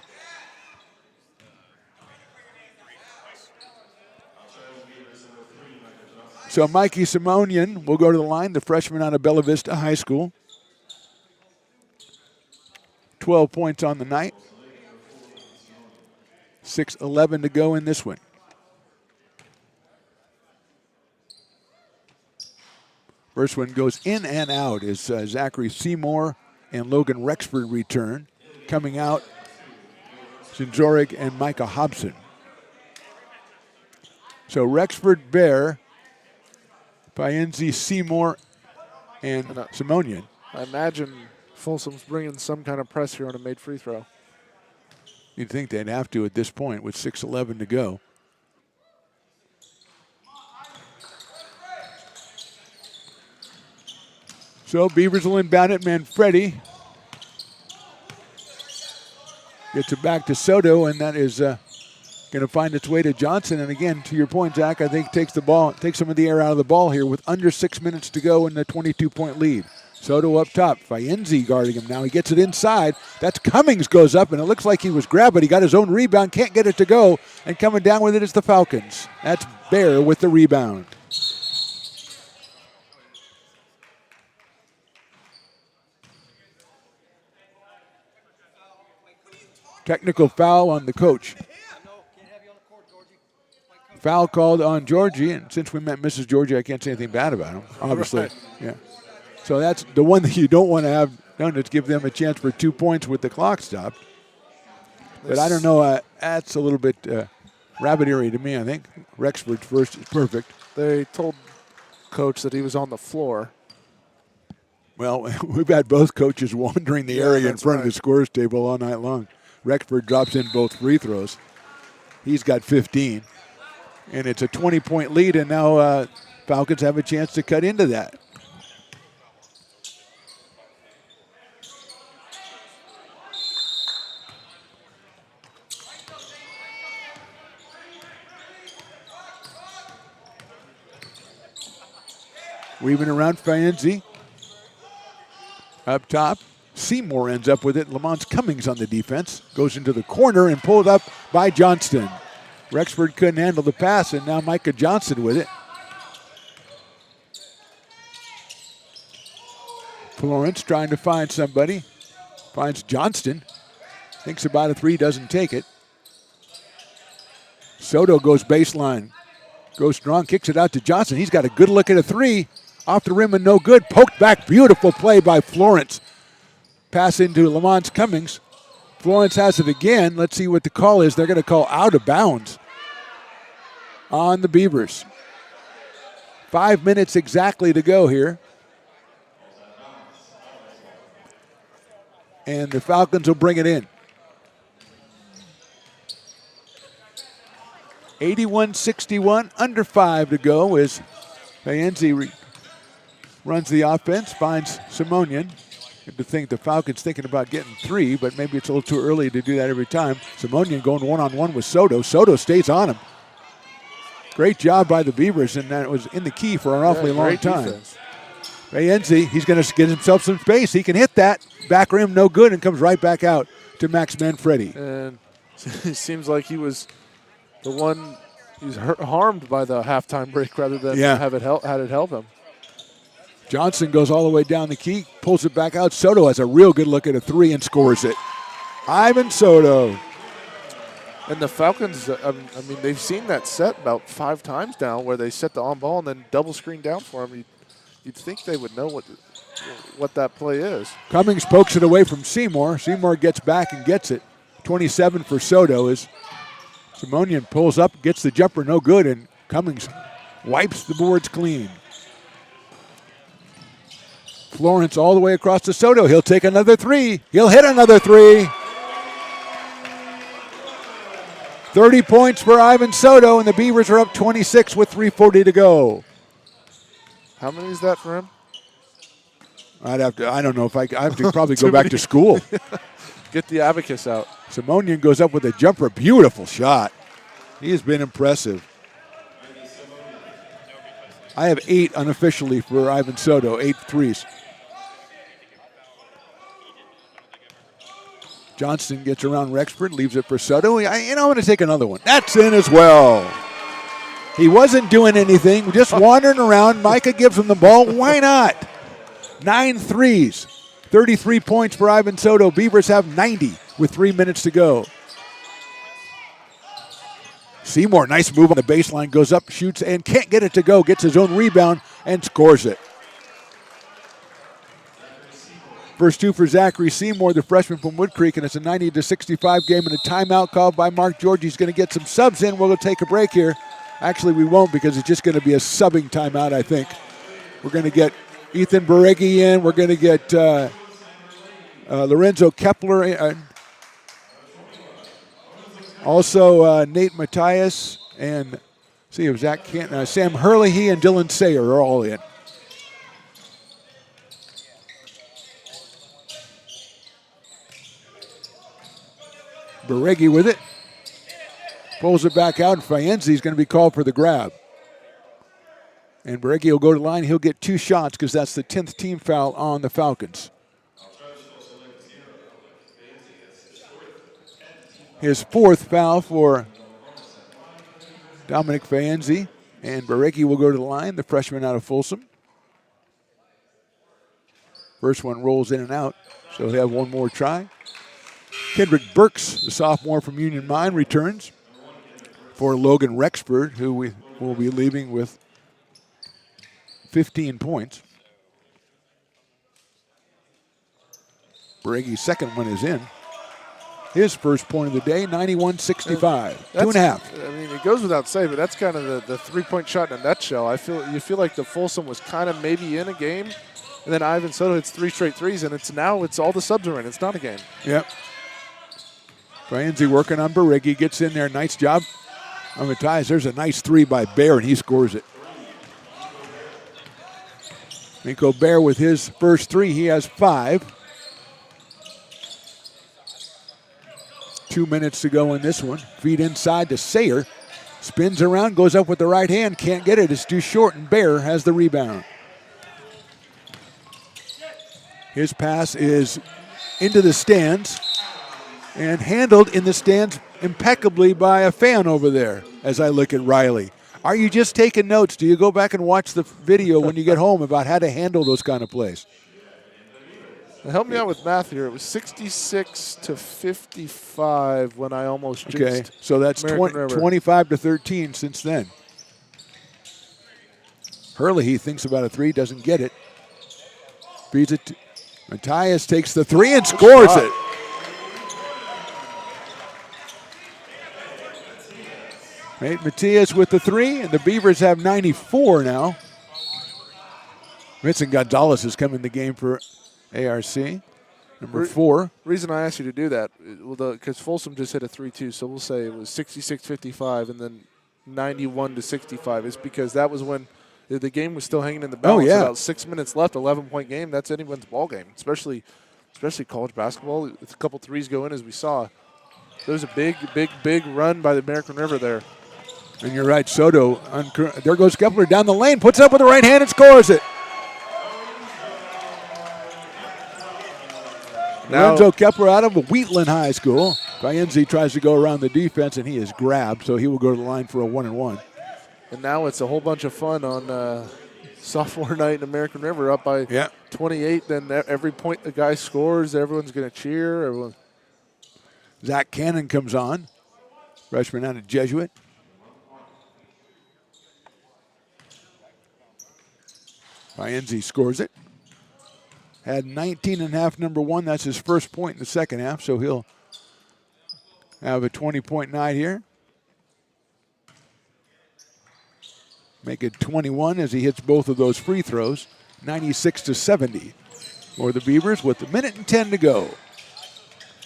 So Mikey Simonian will go to the line, the freshman out of Bella Vista High School. 12 points on the night. 6:11 to go in this one. First one goes in and out as Zachary Seymour and Logan Rexford return. Coming out, Zinzorig and Micah Hobson. So Rexford, Bear, Paenzi, Seymour, and Simonian. I imagine Folsom's bringing some kind of pressure on a made free throw. You'd think they'd have to at this point with 6:11 to go. So Beavers will inbound it. Manfredi gets it back to Soto, and that is going to find its way to Johnson. And again, to your point, Zach, I think takes some of the air out of the ball here with under 6 minutes to go in the 22-point lead. Soto up top. Paenzi guarding him now. He gets it inside. That's Cummings goes up, and it looks like he was grabbed, but he got his own rebound. Can't get it to go. And coming down with it is the Falcons. That's Bear with the rebound. Technical foul on the coach. Foul called on Georgie, and since we met Mrs. Georgie, I can't say anything bad about him, obviously. Right. Yeah. So that's the one that you don't want to have done, is give them a chance for 2 points with the clock stopped. But I don't know, that's a little bit rabbit-eary to me, I think. Rexford's first is perfect. They told coach that he was on the floor. Well, we've had both coaches wandering the area in that's front of the right. scores table all night long. Rexford drops in both free throws. He's got 15. And it's a 20-point lead, and now Falcons have a chance to cut into that. Weaving around Faenzi. Up top, Seymour ends up with it. Lamont Cummings on the defense. Goes into the corner and pulled up by Johnston. Rexford couldn't handle the pass, and now Micah Johnson with it. Florence trying to find somebody. Finds Johnston. Thinks about a three, doesn't take it. Soto goes baseline. Goes strong, kicks it out to Johnson. He's got a good look at a three. Off the rim and no good. Poked back. Beautiful play by Florence. Pass into Lamont Cummings. Florence has it again. Let's see what the call is. They're going to call out of bounds on the Beavers. 5 minutes exactly to go here. And the Falcons will bring it in. 81-61, under 5 to go as Faenzi runs the offense, finds Simonian. Good to think the Falcons thinking about getting 3, but maybe it's a little too early to do that every time. Simonian going one-on-one with Soto. Soto stays on him. Great job by the Beavers, and that was in the key for an awfully long time. Defense. Faenzi, he's going to get himself some space. He can hit that. Back rim, no good, and comes right back out to Max Manfredi. And it seems like he was the one who's harmed by the halftime break rather than had it help him. Johnson goes all the way down the key, pulls it back out. Soto has a real good look at a three and scores it. Ivan Soto. And the Falcons, I mean, they've seen that set about 5 times now where they set the on ball and then double screen down for him. You'd think they would know what that play is. Cummings pokes it away from Seymour. Seymour gets back and gets it. 27 for Soto as Simonian pulls up, gets the jumper, no good, and Cummings wipes the boards clean. Florence all the way across to Soto. He'll take another three. He'll hit another three. 30 points for Ivan Soto, and the Beavers are up 26 with 3:40 to go. How many is that for him? I don't know if I have to probably go back to school. Get the abacus out. Simonian goes up with a jumper. Beautiful shot. He has been impressive. I have 8 unofficially for Ivan Soto, 8 threes. Johnston gets around Rexford, leaves it for Soto. I'm going to take another one. That's in as well. He wasn't doing anything, just wandering around. Micah gives him the ball. Why not? 9 threes. 33 points for Ivan Soto. Beavers have 90 with 3 minutes to go. Seymour, nice move on the baseline, goes up, shoots, and can't get it to go. Gets his own rebound and scores it. First 2 for Zachary Seymour, the freshman from Wood Creek, and it's a 90-65 game and a timeout called by Mark George. He's going to get some subs in. We'll take a break here. Actually, we won't because it's just going to be a subbing timeout, I think. We're going to get Ethan Beregi in. We're going to get Lorenzo Kepler in. Also, Nate Matthias and see if Zach can't. Sam Hurley and Dylan Sayer are all in. Beregi with it. Pulls it back out, and Faenzi's going to be called for the grab. And Beregi will go to the line. He'll get 2 shots because that's the 10th team foul on the Falcons. His 4th foul for Dominic Faenzi. And Beregi will go to the line, the freshman out of Folsom. First one rolls in and out, so he'll have one more try. Kendrick Burks, the sophomore from Union Mine, returns for Logan Rexford, who we will be leaving with 15 points. Beregi's second one is in. His first point of the day, 91-65. 2.5. I mean, it goes without saying, but that's kind of the three-point shot in a nutshell. You feel like the Folsom was kind of maybe in a game, and then Ivan Soto hits 3 straight threes, and it's all the subs are in. It's not a game. Yep. Brianzi working on Bariggi, gets in there. Nice job on Matthias. There's a nice three by Bear, and he scores it. Miko Bear with his first three. He has 5. 2 minutes to go in this one. Feed inside to Sayer. Spins around, goes up with the right hand. Can't get it. It's too short, and Bear has the rebound. His pass is into the stands and handled in the stands impeccably by a fan over there as I look at Riley. Are you just taking notes? Do you go back and watch the video when you get home about how to handle those kind of plays? Help me out with math here. It was 66-55 when I almost jinxed. Okay, so that's 25-13 since then. Hurley, he thinks about a three, doesn't get it. Feeds it. Matthias takes the three and scores it. Nate Matias with the three, and the Beavers have 94 now. Vincent Gonzalez has come in the game for ARC, number 4. Reason I asked you to do that, because Folsom just hit a 3-2, so we'll say it was 66-55 and then 91-65. Is because that was when the game was still hanging in the balance. About 6 minutes left, 11-point game. That's anyone's ball game, especially college basketball. With a couple threes go in, as we saw. There was a big run by the American River there. And you're right, Soto. There goes Kepler down the lane, puts it up with the right hand and scores it. Lorenzo Kepler out of Wheatland High School. Payenzi tries to go around the defense, and he is grabbed, so he will go to the line for a 1-and-1. And now it's a whole bunch of fun on sophomore night in American River, up by 28. Then every point the guy scores, everyone's going to cheer. Zach Cannon comes on, freshman out of Jesuit. Payenzi scores it. Had 19.5, number 1. That's his first point in the second half, so he'll have a 20-point night here. Make it 21 as he hits both of those free throws. 96-70 for the Beavers with 1:10 to go.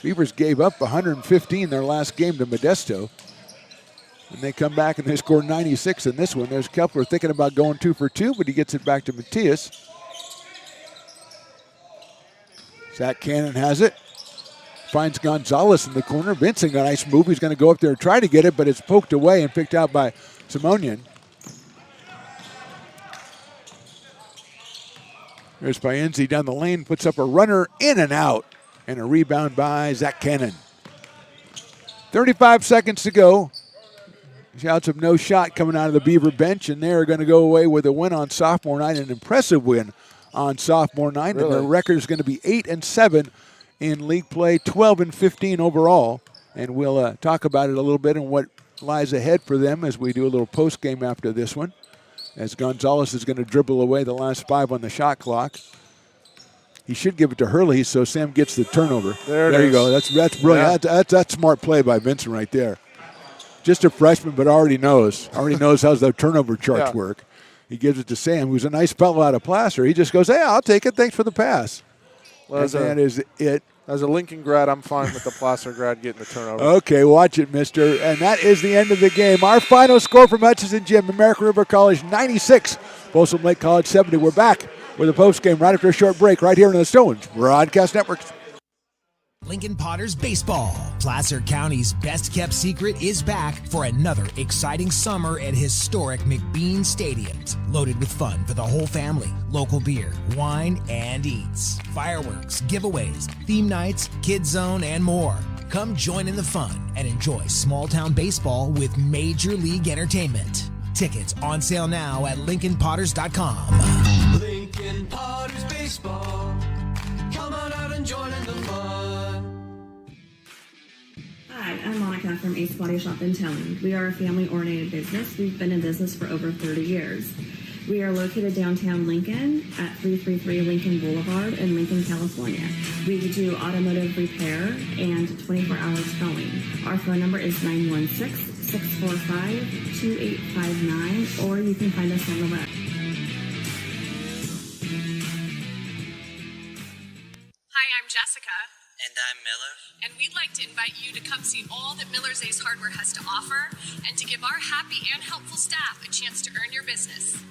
Beavers gave up 115 their last game to Modesto. And they come back and they score 96 in this one. There's Kepler thinking about going 2 for 2, but he gets it back to Matias. Zach Cannon has it. Finds Gonzalez in the corner. Vincent got a nice move. He's going to go up there and try to get it, but it's poked away and picked out by Simonian. There's Payenzi down the lane, puts up a runner in and out, and a rebound by Zach Cannon. 35 seconds to go. Shouts of no shot coming out of the Beaver bench, and they're going to go away with a win on sophomore night, an impressive win on sophomore night. Really? And their record is going to be 8-7 in league play, 12-15 overall. And we'll talk about it a little bit and what lies ahead for them as we do a little post game after this one. As Gonzalez is going to dribble away the last 5 on the shot clock. He should give it to Hurley, so Sam gets the turnover. There you go. That's brilliant. Yeah. That's smart play by Vincent right there. Just a freshman, but already knows how the turnover charts work. He gives it to Sam, who's a nice fellow out of Placer. He just goes, hey, I'll take it. Thanks for the pass. Well, that is it. As a Lincoln grad, I'm fine with the Placer grad getting the turnover. Okay, watch it, mister. And that is the end of the game. Our final score from Hutchinson Gym, American River College 96, Folsom Lake College 70. We're back with a post game right after a short break right here on the Stones Broadcast Network. Lincoln Potters Baseball. Placer County's best-kept secret is back for another exciting summer at historic McBean Stadiums. Loaded with fun for the whole family, local beer, wine, and eats. Fireworks, giveaways, theme nights, kids zone, and more. Come join in the fun and enjoy small-town baseball with Major League Entertainment. Tickets on sale now at LincolnPotters.com. Lincoln Potters Baseball. Come on out and join in the fun. Hi, I'm Monica from Ace Body Shop in Towing. We are a family-oriented business. We've been in business for over 30 years. We are located downtown Lincoln at 333 Lincoln Boulevard in Lincoln, California. We do automotive repair and 24 hours towing. Our phone number is 916 645-2859, or you can find us on the web. Hi, I'm Jessica. And I'm Miller. And we'd like to invite you to come see all that Miller's Ace Hardware has to offer and to give our happy and helpful staff a chance to earn your business.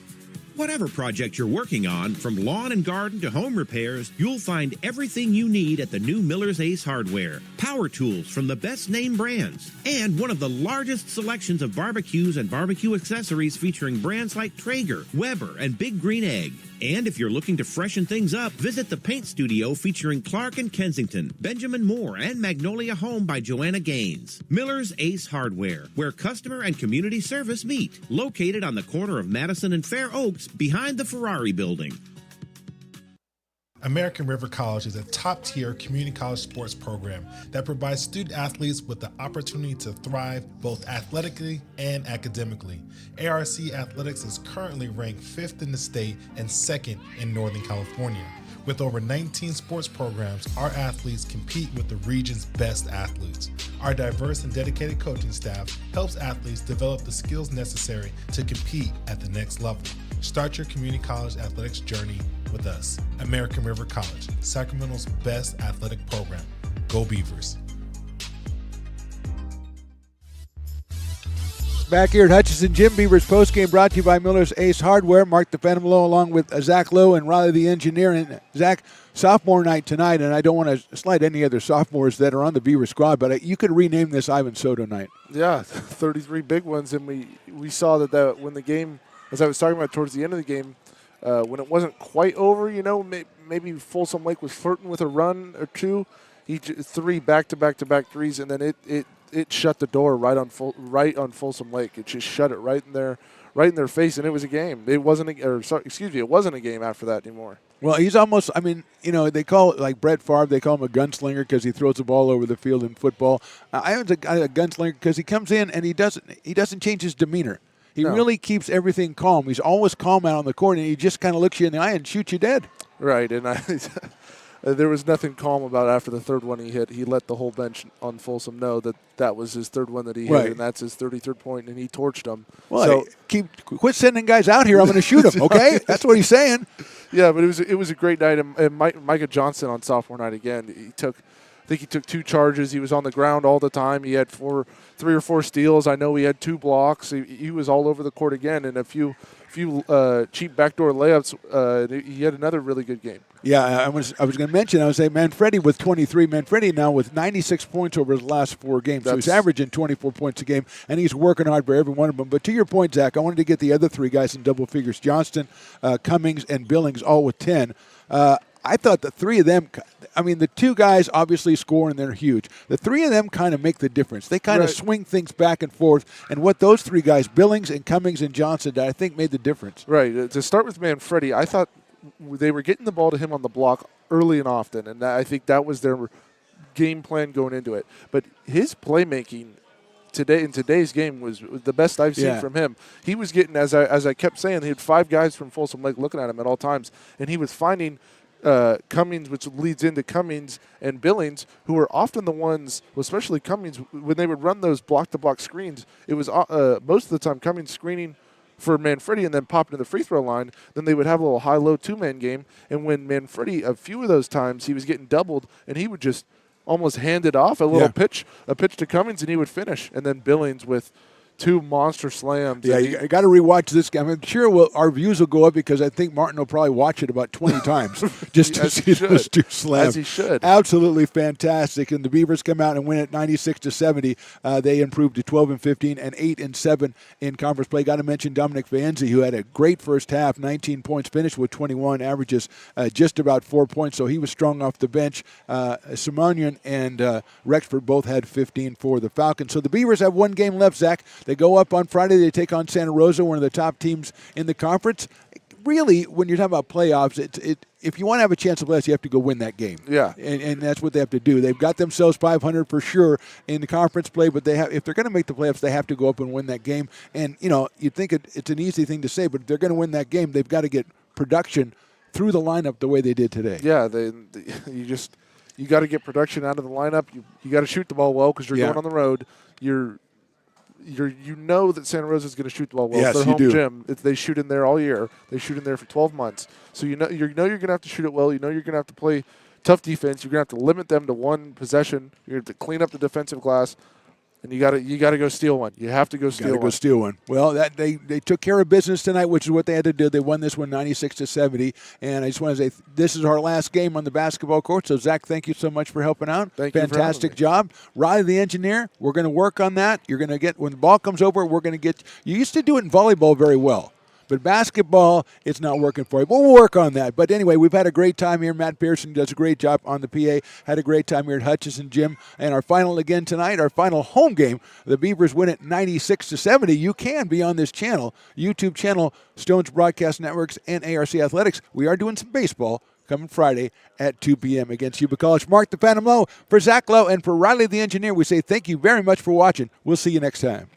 Whatever project you're working on, from lawn and garden to home repairs, you'll find everything you need at the new Miller's Ace Hardware. Power tools from the best name brands, and one of the largest selections of barbecues and barbecue accessories featuring brands like Traeger, Weber, and Big Green Egg. And if you're looking to freshen things up, visit the paint studio featuring Clark and Kensington, Benjamin Moore, and Magnolia Home by Joanna Gaines. Miller's Ace Hardware, where customer and community service meet. Located on the corner of Madison and Fair Oaks, behind the Ferrari building. American River College is a top-tier community college sports program that provides student athletes with the opportunity to thrive both athletically and academically. ARC Athletics is currently ranked 5th in the state and 2nd in Northern California. With over 19 sports programs, our athletes compete with the region's best athletes. Our diverse and dedicated coaching staff helps athletes develop the skills necessary to compete at the next level. Start your community college athletics journey with us. American River College, Sacramento's best athletic program. Go Beavers. Back here at Hutchinson Gym, Beavers postgame brought to you by Miller's Ace Hardware. Mark the Phantom Low along with Zach Lowe and Riley the Engineer. And Zach, sophomore night tonight, and I don't want to slight any other sophomores that are on the Beaver squad, but you could rename this Ivan Soto night. Yeah, 33 big ones, and we saw that when the game, as I was talking about towards the end of the game, when it wasn't quite over, maybe Folsom Lake was flirting with a run or two. He 3 back-to-back threes, and then it shut the door right on Folsom Lake. It just shut it right in their face, and it was a game. It wasn't a game after that anymore. Well, he's almost, they call it like Brett Favre, they call him a gunslinger because he throws the ball over the field in football. Ivan's a gunslinger because he comes in and he doesn't change his demeanor. He really keeps everything calm. He's always calm out on the court, and he just kind of looks you in the eye and shoots you dead. Right, and there was nothing calm about after the third one he hit. He let the whole bench on Folsom know that was his third one that he hit, and that's his 33rd point, and he torched them. Well, quit sending guys out here. I'm going to shoot them, okay? That's what he's saying. Yeah, but it was a great night. And Micah Johnson on sophomore night again, I think he took 2 charges. He was on the ground all the time. He had 3 or 4 steals. I know he had 2 blocks. He was all over the court again, and a few cheap backdoor layups. He had another really good game. Yeah, I was going to mention, I would say Manfredi with 23. Manfredi now with 96 points over his last 4 games. So he's averaging 24 points a game, and he's working hard for every one of them. But to your point, Zach, I wanted to get the other 3 guys in double figures, Johnston, Cummings, and Billings, all with 10. I thought the 3 of them, the 2 guys obviously score and they're huge. The 3 of them kind of make the difference. They kind of swing things back and forth. And what those 3 guys, Billings and Cummings and Johnson, I think made the difference. Right. To start with Manfredi, I thought they were getting the ball to him on the block early and often. And I think that was their game plan going into it. But his playmaking in today's game was the best I've seen from him. He was getting, as I kept saying, he had 5 guys from Folsom Lake looking at him at all times. And he was finding Cummings, which leads into Cummings and Billings, who are often the ones, especially Cummings, when they would run those block-to-block screens, it was most of the time Cummings screening for Manfredi and then popping to the free throw line. Then they would have a little high-low 2-man game, and when Manfredi, a few of those times, he was getting doubled, and he would just almost hand it off, a pitch to Cummings, and he would finish. And then Billings with 2 monster slams. Yeah, you got to rewatch this game. I'm sure our views will go up because I think Martin will probably watch it about 20 times just to see those 2 slams. As he should. Absolutely fantastic. And the Beavers come out and win it 96-70. They improved to 12-15 and 8-7 in conference play. Got to mention Dominic Vanzi, who had a great first half, 19 points, finished with 21, averages just about 4 points. So he was strong off the bench. Simonian and Rexford both had 15 for the Falcons. So the Beavers have 1 game left, Zach. They go up on Friday. They take on Santa Rosa, one of the top teams in the conference. Really, when you're talking about playoffs, if you want to have a chance of playoffs, you have to go win that game. Yeah. And that's what they have to do. They've got themselves 500 for sure in the conference play, but if they're going to make the playoffs, they have to go up and win that game. And, you'd think it's an easy thing to say, but if they're going to win that game, they've got to get production through the lineup the way they did today. Yeah, you got to get production out of the lineup. You got to shoot the ball well because you're going on the road. you know that Santa Rosa is going to shoot the ball well. Yes, it's their you home do. gym. They shoot in there all year. They shoot in there for 12 months. So you know you're going to have to shoot it well. You know you're going to have to play tough defense. You're going to have to limit them to one possession. You're going to have to clean up the defensive glass. And you got to go steal one. You have to go steal Got to one. go steal one. Well, they took care of business tonight, which is what they had to do. They won this one 96-70. And I just want to say this is our last game on the basketball court. So Zach, thank you so much for helping out. Thank you for having Fantastic me. job. Riley, the engineer, we're going to work on that. You're going to get when the ball comes over. We're going to get. You used to do it in volleyball very well. But basketball, it's not working for you. But we'll work on that. But anyway, we've had a great time here. Matt Pearson does a great job on the PA. Had a great time here at Hutchison Gym. And our final again tonight, our final home game, the Beavers win it 96-70. You can be on this channel, YouTube channel, Stones Broadcast Networks, and ARC Athletics. We are doing some baseball coming Friday at 2 p.m. against Yuba College. Mark the Phantom Lowe for Zach Lowe and for Riley the engineer. We say thank you very much for watching. We'll see you next time.